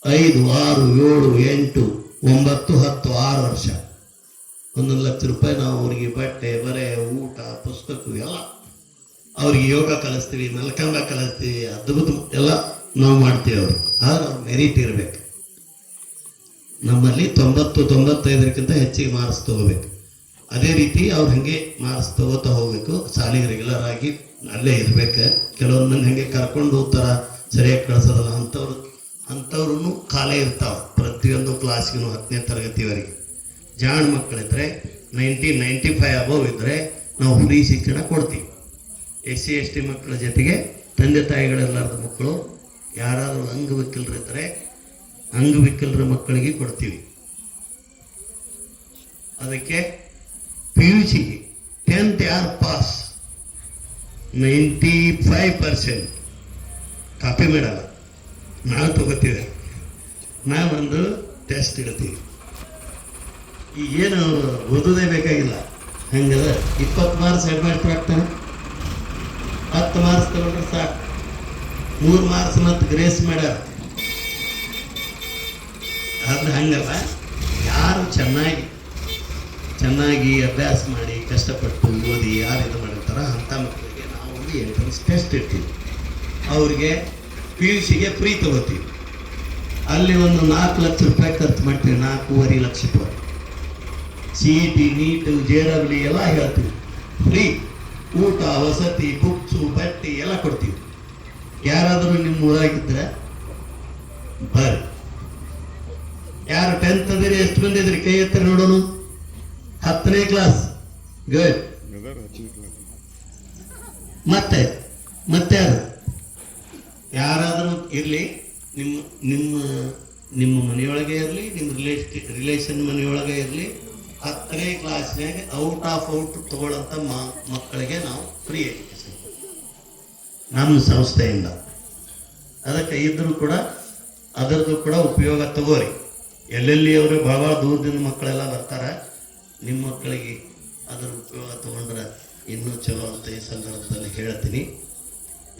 5, 6, 7, 8, 9, 10 6 ವರ್ಷ 1 ಲಕ್ಷ ರೂಪಾಯಿ ನಾವು ಅವ್ರಿಗೆ ಬಟ್ಟೆ ಬರೆ ಊಟ ಪುಸ್ತಕ ಎಲ್ಲ ಅವ್ರಿಗೆ ಯೋಗ ಕಲಿಸ್ತೀವಿ, ಮಲ್ಕಂಬ ಕಲಿಸ್ತೀವಿ, ಅದ್ಭುತ ಎಲ್ಲ ನಾವು ಮಾಡ್ತೀವಿ. ಅವ್ರಿಗೆ ಆದ್ರೆ ಅವ್ರು ಮೆರಿಟ್ ಇರಬೇಕು. ನಮ್ಮಲ್ಲಿ 90-95ಕ್ಕಿಂತ ಹೆಚ್ಚಿಗೆ ಮಾರ್ಕ್ಸ್ ತಗೋಬೇಕು. ಅದೇ ರೀತಿ ಅವ್ರು ಹಾಗೆ ಮಾರ್ಕ್ಸ್ ತಗೋತಾ ಹೋಗ್ಬೇಕು. ಶಾಲೆಗೆ ರೆಗ್ಯುಲರ್ ಆಗಿ ಅಲ್ಲೇ ಇರ್ಬೇಕು. ಕೆಲವೊಂದು ಮಂದಿ ಹಾಗೆ ಕರ್ಕೊಂಡು ಹೋಗ್ತಾರ, ಸರಿಯಾಗಿ ಕಳಿಸೋದಲ್ಲ. ಅಂಥವ್ರು ಕಾಲೇ ಇರ್ತಾವೆ ಪ್ರತಿಯೊಂದು ಕ್ಲಾಸ್ಗೂ 10ನೇ ತರಗತಿವರೆಗೆ. ಜಾಣ ಮಕ್ಕಳಿದ್ರೆ 95 ಅಬವ್ ಇದ್ದರೆ ನಾವು ಫ್ರೀ ಶಿಕ್ಷಣ ಕೊಡ್ತೀವಿ. SC/ST ಮಕ್ಕಳ ಜೊತೆಗೆ ತಂದೆ ತಾಯಿಗಳೆಲ್ಲಾರ್ದ ಮಕ್ಕಳು ಯಾರಾದರೂ ಅಂಗವಿಕಲರಿದ್ದರೆ ಅಂಗವಿಕಲರ ಮಕ್ಕಳಿಗೆ ಕೊಡ್ತೀವಿ. ಅದಕ್ಕೆ PUC 10th ಯಾರು ಪಾಸ್ 95% ಕಾಪಿ ಮಾಡಲ್ಲ, ನಾವು ತಗೋತೀವಿ. ನಾವೊಂದು ಟೆಸ್ಟ್ ಇಡ್ತೀವಿ. ಈಗೇನು ಓದೋದೇ ಬೇಕಾಗಿಲ್ಲ. ಹಂಗದ 20 ಮಾರ್ಕ್ಸ್ ಅಡ್ವಾನ್ಸ್ ಆಗ್ತಾನೆ, 10 ಮಾರ್ಕ್ಸ್ ತಗೊಂಡ್ರೆ ಸಾಕು. 3 ಮಾರ್ಕ್ಸ್ ಮತ್ತು ಗ್ರೇಸ್ ಮಾಡ್ಯಾರ. ಅದು ಹಂಗಲ್ಲ. ಯಾರು ಚೆನ್ನಾಗಿ ಅಭ್ಯಾಸ ಮಾಡಿ ಕಷ್ಟಪಟ್ಟು ಓದಿ ಯಾರು ಇದು ಮಾಡಿರ್ತಾರ ಅಂಥ ಮಕ್ಕಳಿಗೆ ನಾವು ಒಂದು ಎಂಟ್ರೆನ್ಸ್ ಟೆಸ್ಟ್ ಇರ್ತೀವಿ. ಅವ್ರಿಗೆ PUCಗೆ ಫ್ರೀ ತಗೋತೀವಿ. ಅಲ್ಲಿ ಒಂದು 4 ಲಕ್ಷ ರೂಪಾಯಿ ಖರ್ಚು ಮಾಡ್ತೀವಿ. 4.5 ಲಕ್ಷ ರೂಪಾಯಿ. CET, NEET, JEE ಎಲ್ಲ ಹೇಳ್ತೀವಿ. ಫ್ರೀ ಊಟ, ವಸತಿ, ಬುಕ್ಸು, ಬಟ್ಟೆ ಎಲ್ಲ ಕೊಡ್ತೀವಿ. ಯಾರಾದರೂ ನಿಮ್ಮ ಊರಾಗಿದ್ದರೆ ಬರ್ರಿ. ಯಾರು 10th ಅದಿರಿ? ಎಷ್ಟು ಮಂದಿ ಇದ್ರಿ? ಕೈ ಎತ್ತರ ನೋಡೋಣ. 10ನೇ ಕ್ಲಾಸ್. ಗುಡ್. ಮತ್ತೆ ಯಾರು? ಯಾರಾದರೂ ಇರಲಿ, ನಿಮ್ಮ ಮನೆಯೊಳಗೆ ಇರಲಿ, ನಿಮ್ಮ ರಿಲೇಷನ್ ಮನೆಯೊಳಗೆ ಇರಲಿ, 10ನೇ ಕ್ಲಾಸ್ನಾಗ ಔಟ್ ತಗೊಳ್ಳೋಂಥ ಮಕ್ಕಳಿಗೆ ನಾವು ಫ್ರೀ ಎಜುಕೇಶನ್ ನಮ್ಮ ಸಂಸ್ಥೆಯಿಂದ. ಅದಕ್ಕೆ ಇದ್ರೂ ಕೂಡ ಅದರದ್ದು ಕೂಡ ಉಪಯೋಗ ತಗೋರಿ. ಎಲ್ಲೆಲ್ಲಿ ಅವರು ಭಾಳ ದೂರದಿಂದ ಮಕ್ಕಳೆಲ್ಲ ಬರ್ತಾರೆ. ನಿಮ್ಮ ಮಕ್ಕಳಿಗೆ ಅದರ ಉಪಯೋಗ ತಗೊಂಡ್ರೆ ಇನ್ನೂ ಚಲೋ ಅಂತ ಈ ಸಂದರ್ಭದಲ್ಲಿ ಹೇಳ್ತೀನಿ.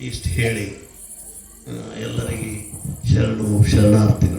ಇಷ್ಟು ಹೇಳಿ ಎಲ್ಲರಿಗೆ ಶರಣಾರ್ಥಿಗಳು.